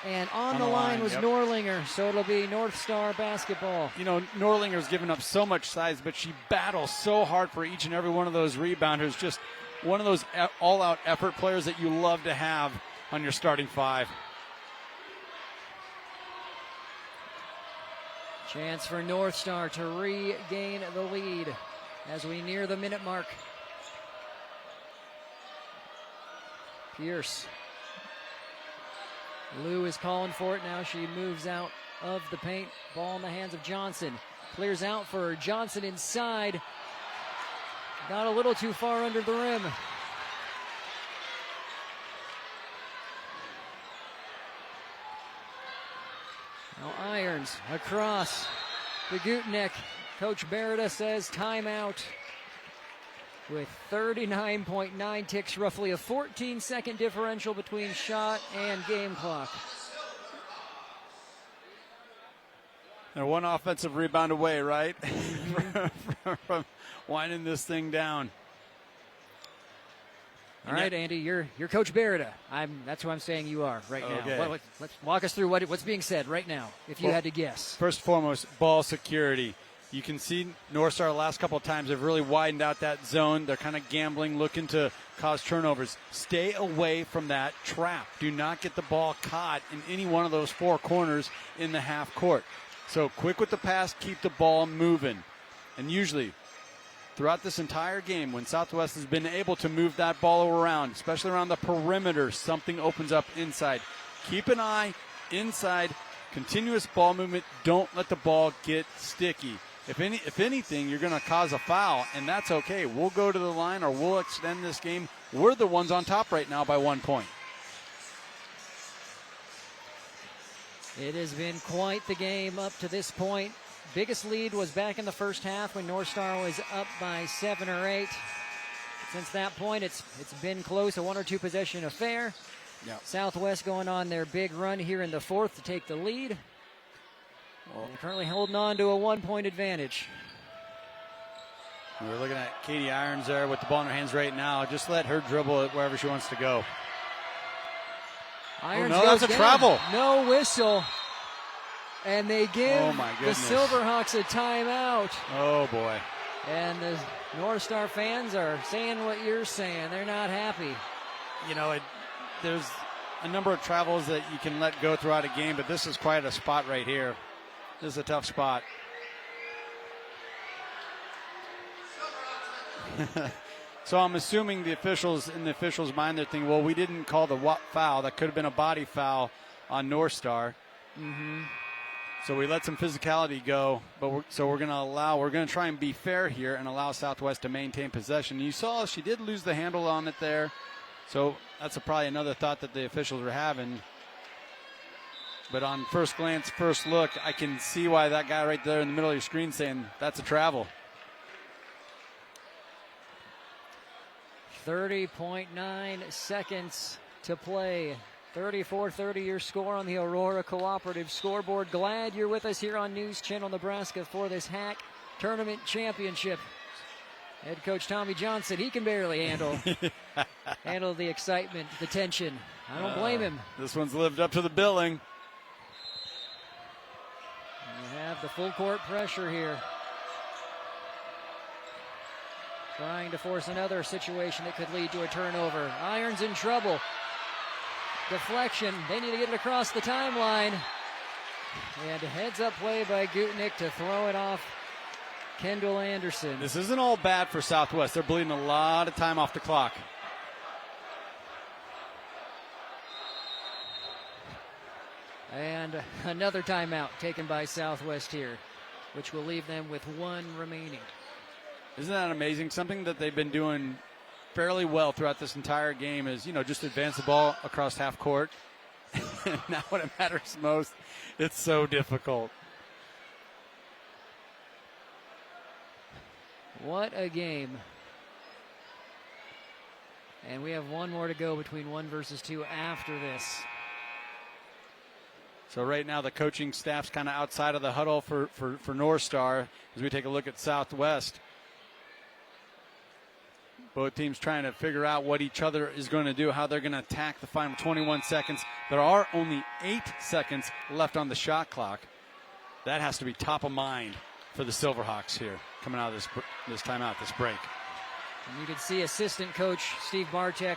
and on the line was Norlinger, so it'll be North Star basketball. You know, Norlinger's given up so much size, but she battles so hard for each and every one of those rebounders. Just one of those all-out effort players that you love to have on your starting 5. Chance for North Star to regain the lead as we near the minute mark. Pierce. Lou is calling for it now. She moves out of the paint. Ball in the hands of Johnson. Clears out for Johnson inside. Got a little too far under the rim. Now Irons across to Gutnick. Coach Berida says timeout. With 39.9 ticks, roughly a 14-second differential between shot and game clock. They're one offensive rebound away, right? from winding this thing down. All right, Andy, you're Coach Berida. That's who I'm saying you are right now. Let's walk us through what's being said right now, if you had to guess. First and foremost, ball security. You can see North Star the last couple of times have really widened out that zone. They're kind of gambling, looking to cause turnovers. Stay away from that trap. Do not get the ball caught in any one of those 4 corners in the half court. So quick with the pass, keep the ball moving. And usually, throughout this entire game, when Southwest has been able to move that ball around, especially around the perimeter, something opens up inside. Keep an eye inside, continuous ball movement. Don't let the ball get sticky. If anything, you're going to cause a foul, and that's okay. We'll go to the line or we'll extend this game. We're the ones on top right now by 1 point. It has been quite the game up to this point. Biggest lead was back in the first half when North Star was up by 7 or 8. Since that point, it's been close, a 1 or 2 possession affair. Yep. Southwest going on their big run here in the 4th to take the lead. Well, they're currently holding on to a 1-point advantage. We're looking at Katie Irons there with the ball in her hands right now. Just let her dribble it wherever she wants to go. Irons no, goes that's a down. travel. No whistle. And they give the goodness. Silverhawks a timeout. Oh, boy. And the North Star fans are saying what you're saying. They're not happy. You know, there's a number of travels that you can let go throughout a game, but this is quite a spot right here. This is a tough spot. So I'm assuming in the officials' mind, they're thinking, well, we didn't call the foul. That could have been a body foul on North Star. Mm-hmm. So we let some physicality go, but we're going to try and be fair here and allow Southwest to maintain possession. You saw she did lose the handle on it there, so that's probably another thought that the officials were having. But on first glance, first look, I can see why that guy right there in the middle of your screen saying that's a travel. 30.9 seconds to play. 34-30 your score on the Aurora Cooperative scoreboard. Glad you're with us here on News Channel Nebraska for this HAC Tournament Championship. Head coach Tommy Johnson, he can barely handle the excitement, the tension. I don't blame him. This one's lived up to the billing. You have the full court pressure here. Trying to force another situation that could lead to a turnover. Irons in trouble. Deflection. They need to get it across the timeline. And a heads-up play by Gutnick to throw it off Kendall Anderson. This isn't all bad for Southwest. They're bleeding a lot of time off the clock. And another timeout taken by Southwest here, which will leave them with 1 remaining. Isn't that amazing? Something that they've been doing fairly well throughout this entire game is, just advance the ball across half court. Now when it matters most, it's so difficult. What a game. And we have one more to go between 1 versus 2 after this. So right now the coaching staff's kind of outside of the huddle for North Star as we take a look at Southwest. Both teams trying to figure out what each other is going to do, how they're going to attack the final 21 seconds. There are only 8 seconds left on the shot clock. That has to be top of mind for the Silverhawks here coming out of this timeout, this break. And you can see assistant coach Steve Bartek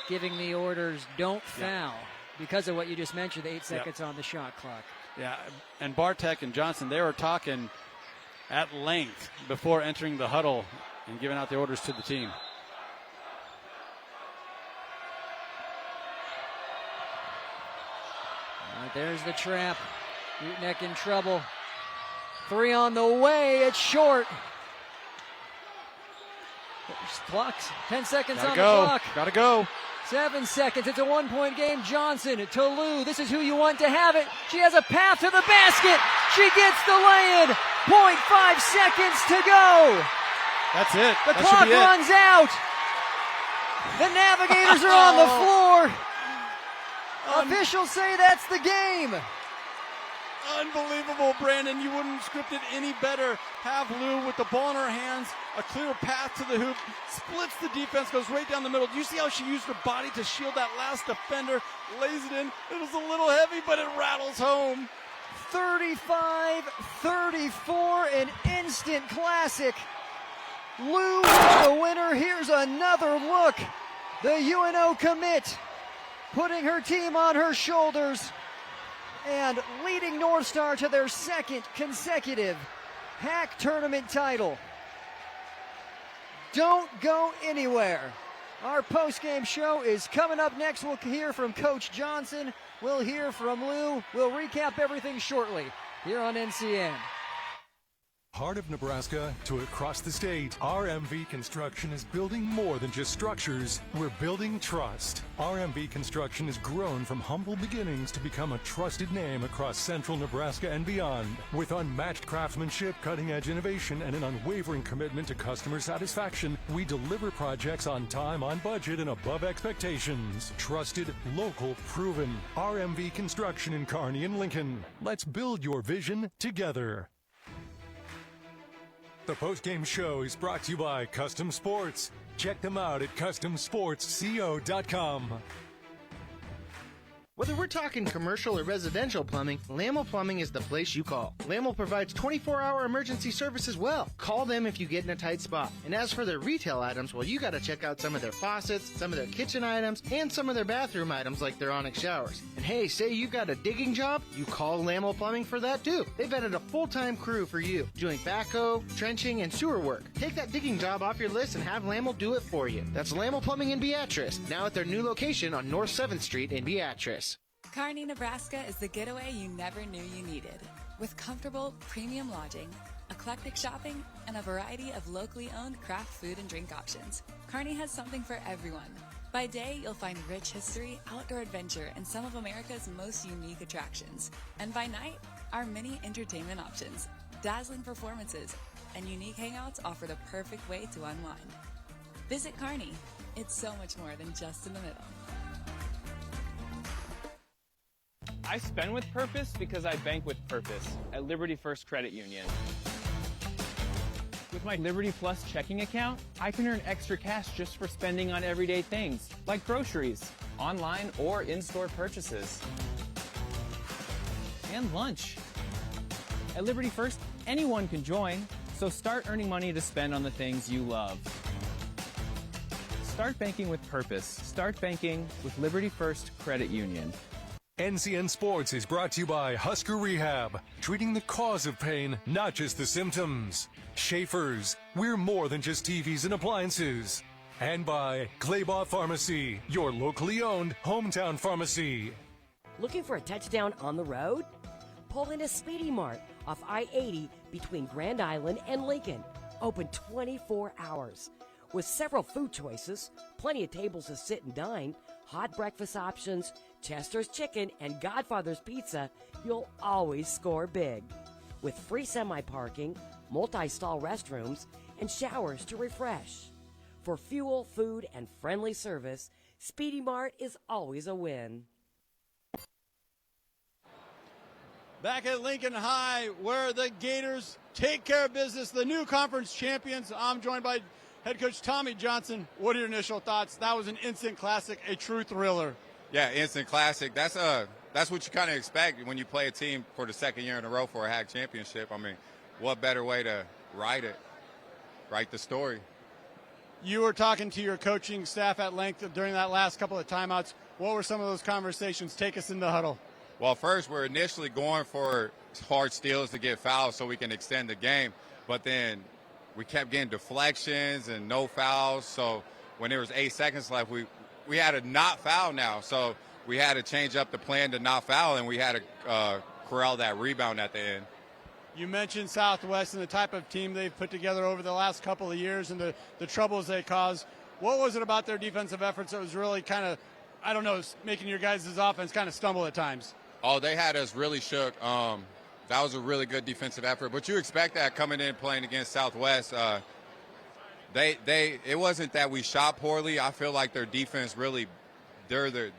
giving the orders, don't foul, because of what you just mentioned, the 8 seconds on the shot clock. Yeah, and Bartek and Johnson, they were talking at length before entering the huddle and giving out the orders to the team. All right, there's the trap. Buteneck in trouble. 3 on the way. It's short. Clocks. 10 seconds on the clock. Gotta go. 7 seconds. It's a 1-point game. Johnson to Leu. This is who you want to have it. She has a path to the basket. She gets the lay-in. 0.5 seconds to go. That's it. The clock runs out. The Navigators are on the floor. Officials say that's the game. Unbelievable, Brandon. You wouldn't script it any better. Have Leu with the ball in her hands, a clear path to the hoop, splits the defense, goes right down the middle. Do you see how she used her body to shield that last defender? Lays it in. It was a little heavy, but it rattles home. 35-34, an instant classic. Leu with the winner. Here's another look. The UNO commit putting her team on her shoulders and leading North Star to their second consecutive HAC tournament title. Don't go anywhere. Our post-game show is coming up next. We'll hear from Coach Johnson. We'll hear from Leu. We'll recap everything shortly here on NCN. Heart of Nebraska to across the state, RMV Construction is building more than just structures. We're building trust. RMV Construction has grown from humble beginnings to become a trusted name across central Nebraska and beyond. With unmatched craftsmanship, cutting-edge innovation, and an unwavering commitment to customer satisfaction, we deliver projects on time, on budget, and above expectations. Trusted, local, proven. RMV Construction in Kearney and Lincoln. Let's build your vision together. The postgame show is brought to you by Custom Sports. Check them out at customsportsco.com. Whether we're talking commercial or residential plumbing, Lamel Plumbing is the place you call. Lamel provides 24-hour emergency service as well. Call them if you get in a tight spot. And as for their retail items, well, you got to check out some of their faucets, some of their kitchen items, and some of their bathroom items like their Onyx showers. And hey, say you got a digging job, you call Lamel Plumbing for that too. They've added a full-time crew for you, doing backhoe, trenching, and sewer work. Take that digging job off your list and have Lamel do it for you. That's Lamel Plumbing in Beatrice, now at their new location on North 7th Street in Beatrice. Kearney, Nebraska is the getaway you never knew you needed. With comfortable, premium lodging, eclectic shopping, and a variety of locally owned craft food and drink options, Kearney has something for everyone. By day, you'll find rich history, outdoor adventure, and some of America's most unique attractions. And by night, our many entertainment options, dazzling performances, and unique hangouts offer the perfect way to unwind. Visit Kearney. It's so much more than just in the middle. I spend with purpose because I bank with purpose at Liberty First Credit Union. With my Liberty Plus checking account, I can earn extra cash just for spending on everyday things, like groceries, online or in-store purchases, and lunch. At Liberty First, anyone can join, so start earning money to spend on the things you love. Start banking with purpose. Start banking with Liberty First Credit Union. NCN Sports is brought to you by Husker Rehab, treating the cause of pain, not just the symptoms. Schaefer's, we're more than just TVs and appliances. And by Claybaugh Pharmacy, your locally owned hometown pharmacy. Looking for a touchdown on the road? Pull into Speedy Mart off I-80 between Grand Island and Lincoln. Open 24 hours. With several food choices, plenty of tables to sit and dine, hot breakfast options, Chester's Chicken, and Godfather's Pizza, you'll always score big. With free semi-parking, multi-stall restrooms, and showers to refresh. For fuel, food, and friendly service, Speedy Mart is always a win. Back at Lincoln High, where the Gators take care of business, the new conference champions. I'm joined by head coach Tommy Johnson. What are your initial thoughts? That was an instant classic, a true thriller. Yeah, instant classic. That's what you kind of expect when you play a team for the second year in a row for a HAC championship. I mean, what better way to write the story. You were talking to your coaching staff at length during that last couple of timeouts. What were some of those conversations? Take us in the huddle. Well, first, we're initially going for hard steals to get fouls so we can extend the game. But then we kept getting deflections and no fouls. So when there was 8 seconds left, we had to not foul now. So we had to change up the plan to not foul, and we had to corral that rebound at the end. You mentioned Southwest and the type of team they've put together over the last couple of years and the troubles they caused. What was it about their defensive efforts that was really kind of, I don't know, making your guys' offense kind of stumble at times? Oh, they had us really shook. That was a really good defensive effort. But you expect that coming in playing against Southwest. It wasn't that we shot poorly. I feel like their defense really,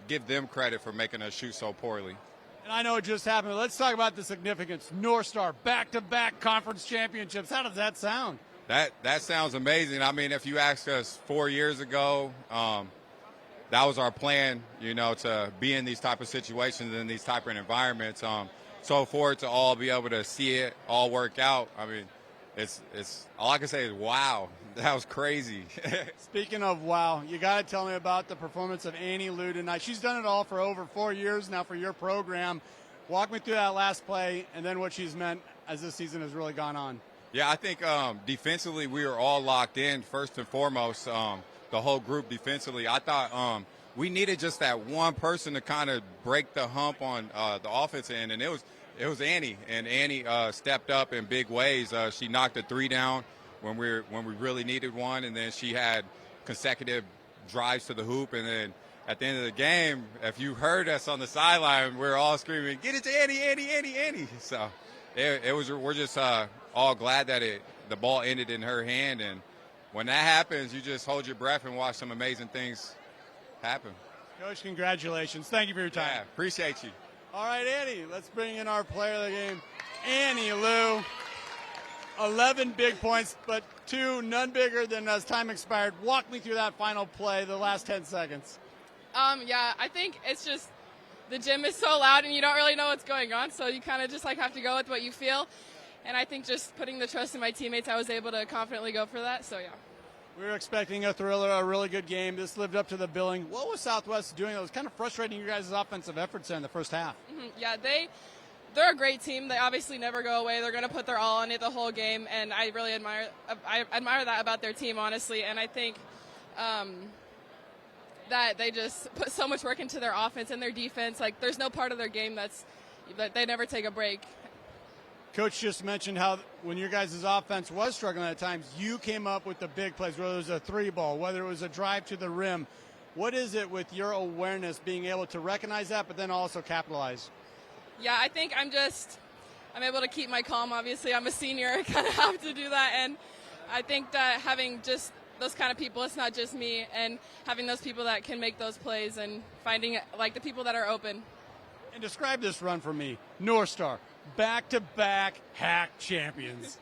give them credit for making us shoot so poorly. And I know it just happened. Let's talk about the significance. North Star, back-to-back conference championships. How does that sound? That sounds amazing. I mean, if you asked us 4 years ago, that was our plan, to be in these type of situations, in these type of environments. So for it to all be able to see it all work out, I mean, it's all I can say is wow. That was crazy. Speaking of wow, you got to tell me about the performance of Ani Leu tonight. She's done it all for over 4 years now for your program. Walk me through that last play and then what she's meant as this season has really gone on. Yeah, I think defensively we were all locked in first and foremost. The whole group defensively. I thought we needed just that one person to kind of break the hump on the offensive end, and it was Ani. And Ani stepped up in big ways. She knocked a 3 down when we really needed one, and then she had consecutive drives to the hoop. And then at the end of the game, if you heard us on the sideline, we were all screaming, "Get it to Ani, Ani, Ani, Ani!" So we're just all glad that the ball ended in her hand. And when that happens, you just hold your breath and watch some amazing things happen. Coach, congratulations. Thank you for your time. Yeah, appreciate you. All right, Annie, let's bring in our player of the game, Ani Leu. 11 big points, but 2 none bigger than as time expired. Walk me through that final play, the last 10 seconds. Yeah, I think it's just the gym is so loud and you don't really know what's going on, so you kind of just have to go with what you feel. And I think just putting the trust in my teammates, I was able to confidently go for that, so yeah. We were expecting a thriller, a really good game. This lived up to the billing. What was Southwest doing that was kind of frustrating your guys' offensive efforts there in the first half? Mm-hmm. Yeah, they're a great team. They obviously never go away. They're going to put their all on it the whole game, and I really admire that about their team, honestly. And I think that they just put so much work into their offense and their defense. Like, there's no part of their game that they never take a break. Coach just mentioned how when your guys' offense was struggling at times, you came up with the big plays, whether it was a 3-ball, whether it was a drive to the rim. What is it with your awareness being able to recognize that but then also capitalize? Yeah, I think I'm able to keep my calm. Obviously, I'm a senior. I kind of have to do that. And I think that having just those kind of people, it's not just me, and having those people that can make those plays and finding, the people that are open. And describe this run for me. North Star, back-to-back HAC champions.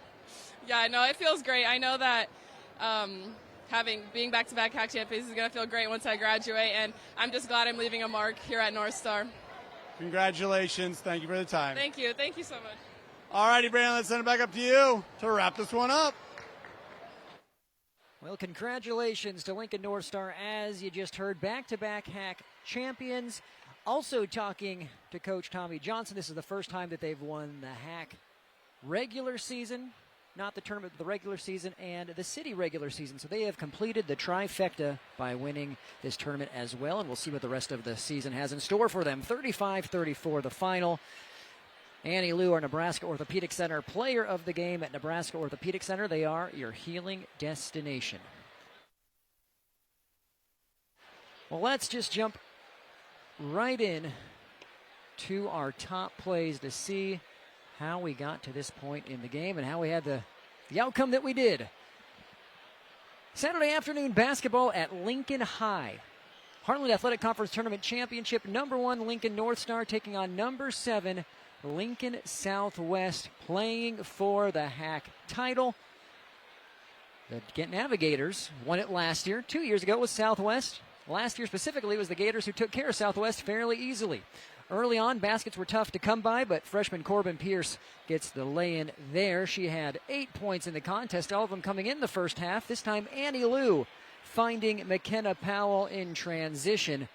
Yeah, I know. It feels great. I know that being back-to-back HAC champions is going to feel great once I graduate, and I'm just glad I'm leaving a mark here at North Star. Congratulations. Thank you for the time. Thank you. Thank you so much. All righty, Brandon, let's send it back up to you to wrap this one up. Well, congratulations to Lincoln North Star, as you just heard, back-to-back HAC champions. Also talking to Coach Tommy Johnson, this is the first time that they've won the HAC regular season, not the tournament, the regular season, and the city regular season. So they have completed the trifecta by winning this tournament as well, and we'll see what the rest of the season has in store for them. 35-34, the final. Ani Leu, our Nebraska Orthopedic Center player of the game at Nebraska Orthopedic Center. They are your healing destination. Well, let's just jump right in to our top plays to see how we got to this point in the game and how we had the the outcome that we did. Saturday afternoon basketball at Lincoln High. Heartland Athletic Conference Tournament Championship, number 1 Lincoln North Star taking on number 7 Lincoln Southwest, playing for the HAC title. The Navigators won it last year. 2 years ago it was Southwest. Last year specifically it was the Gators who took care of Southwest fairly easily. Early on, baskets were tough to come by, but freshman Corbin Pierce gets the lay-in there. She had 8 points in the contest, all of them coming in the first half. This time, Ani Leu finding McKenna Powell in transition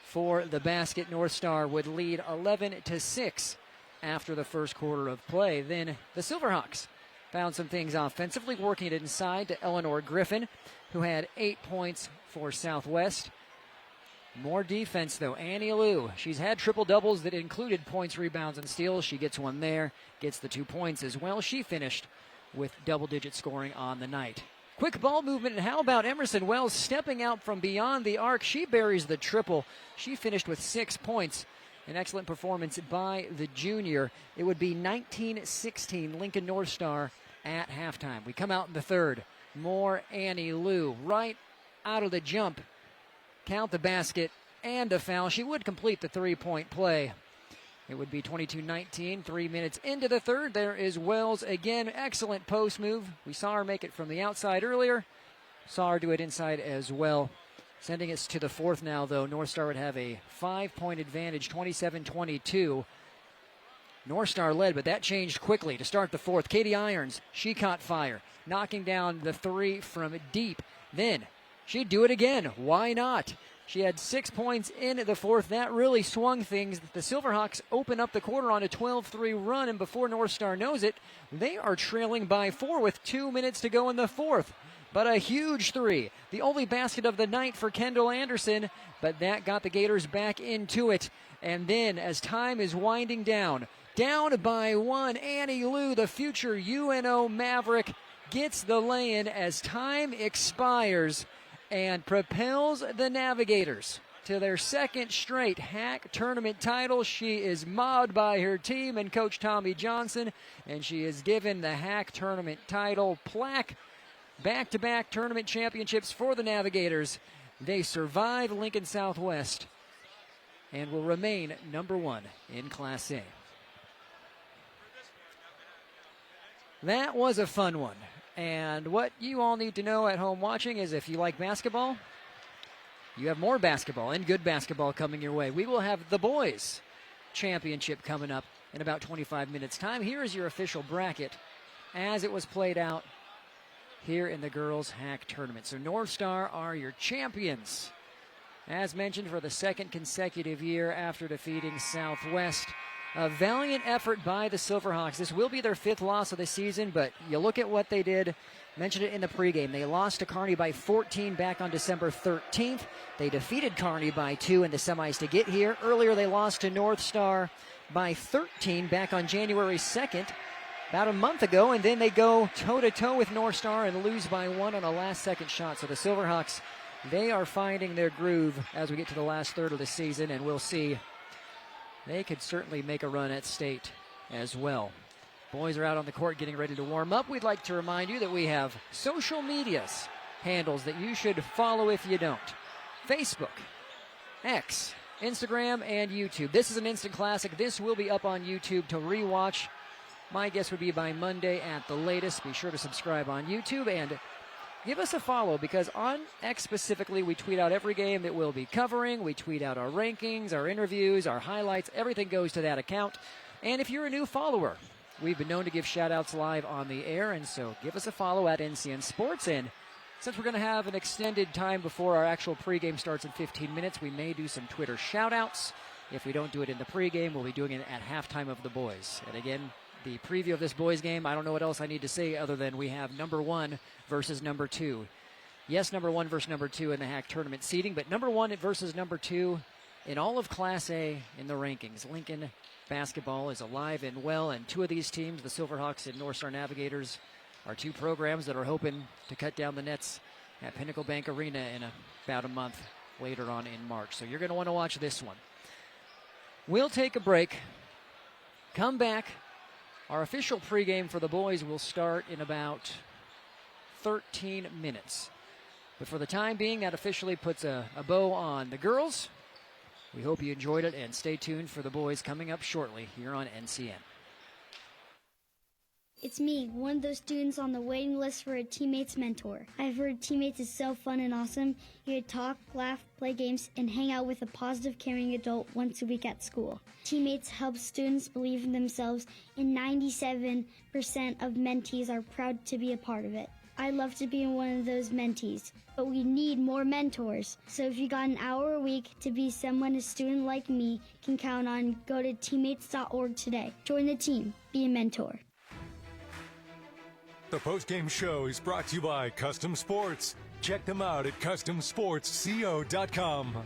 for the basket. North Star would lead 11-6 after the first quarter of play. Then the Silverhawks found some things offensively, working it inside to Eleanor Griffin, who had 8 points for Southwest. More defense, though. Ani Leu, she's had triple-doubles that included points, rebounds, and steals. She gets one there, gets the 2 points as well. She finished with double-digit scoring on the night. Quick ball movement, and how about Emerson Wells stepping out from beyond the arc? She buries the triple. She finished with 6 points. An excellent performance by the junior. It would be 19-16 Lincoln North Star at halftime. We come out in the third. More Ani Leu right out of the jump. Count the basket and a foul. She would complete the three-point play. It would be 22-19, 3 minutes into the third. There is Wells again. Excellent post move. We saw her make it from the outside earlier. Saw her do it inside as well. Sending us to the fourth now, though. North Star would have a 5-point advantage, 27-22. North Star led, but that changed quickly to start the fourth. Katie Irons, she caught fire, knocking down the three from deep. Then she'd do it again. Why not? She had 6 points in the fourth. That really swung things. The Silverhawks open up the quarter on a 12-3 run, and before North Star knows it, they are trailing by 4 with 2 minutes to go in the fourth. But a huge three. The only basket of the night for Kendall Anderson, but that got the Gators back into it. And then, as time is winding down by 1, Ani Leu, the future UNO Maverick, gets the lay-in as time expires and propels the Navigators to their second straight HAC tournament title. She is mobbed by her team and Coach Tommy Johnson, and she is given the HAC tournament title plaque. Back-to-back tournament championships for the Navigators. They survive Lincoln Southwest and will remain number 1 in Class A. That was a fun one. And what you all need to know at home watching is if you like basketball, you have more basketball and good basketball coming your way. We will have the boys championship coming up in about 25 minutes' time. Here is your official bracket as it was played out here in the girls' HAC tournament. So North Star are your champions, as mentioned, for the second consecutive year after defeating Southwest. A valiant effort by the Silverhawks. This will be their 5th loss of the season, but you look at what they did. Mentioned it in the pregame. They lost to Kearney by 14 back on December 13th. They defeated Kearney by 2 in the semis to get here. Earlier, they lost to North Star by 13 back on January 2nd, about a month ago, and then they go toe-to-toe with North Star and lose by 1 on a last-second shot. So the Silverhawks, they are finding their groove as we get to the last third of the season, and we'll see. They could certainly make a run at state as well. Boys are out on the court getting ready to warm up. We'd like to remind you that we have social medias handles that you should follow if you don't. Facebook, X, Instagram, and YouTube. This is an instant classic. This will be up on YouTube to rewatch. My guess would be by Monday at the latest. Be sure to subscribe on YouTube and give us a follow, because on X specifically, we tweet out every game that we'll be covering. We tweet out our rankings, our interviews, our highlights. Everything goes to that account. And if you're a new follower, we've been known to give shout-outs live on the air, and so give us a follow at NCN Sports. And since we're going to have an extended time before our actual pregame starts in 15 minutes, we may do some Twitter shout-outs. If we don't do it in the pregame, we'll be doing it at halftime of the boys. And again, the preview of this boys game, I don't know what else I need to say other than we have number 1 versus number 2. Yes, number 1 versus number 2 in the HAC tournament seeding, but number 1 versus number 2 in all of Class A in the rankings. Lincoln basketball is alive and well, and 2 of these teams, the Silverhawks and North Star Navigators, are 2 programs that are hoping to cut down the nets at Pinnacle Bank Arena in about a month later on in March. So you're going to want to watch this one. We'll take a break, come back, Our official pregame for the boys will start in about 13 minutes. But for the time being, that officially puts a bow on the girls. We hope you enjoyed it, and stay tuned for the boys coming up shortly here on NCN. It's me, one of those students on the waiting list for a teammate's mentor. I've heard teammates is so fun and awesome. You get to talk, laugh, play games, and hang out with a positive, caring adult once a week at school. Teammates help students believe in themselves, and 97% of mentees are proud to be a part of it. I'd love to be one of those mentees, but we need more mentors. So if you got an hour a week to be someone a student like me can count on, go to teammates.org today. Join the team. Be a mentor. The postgame show is brought to you by Custom Sports. Check them out at CustomSportsCO.com.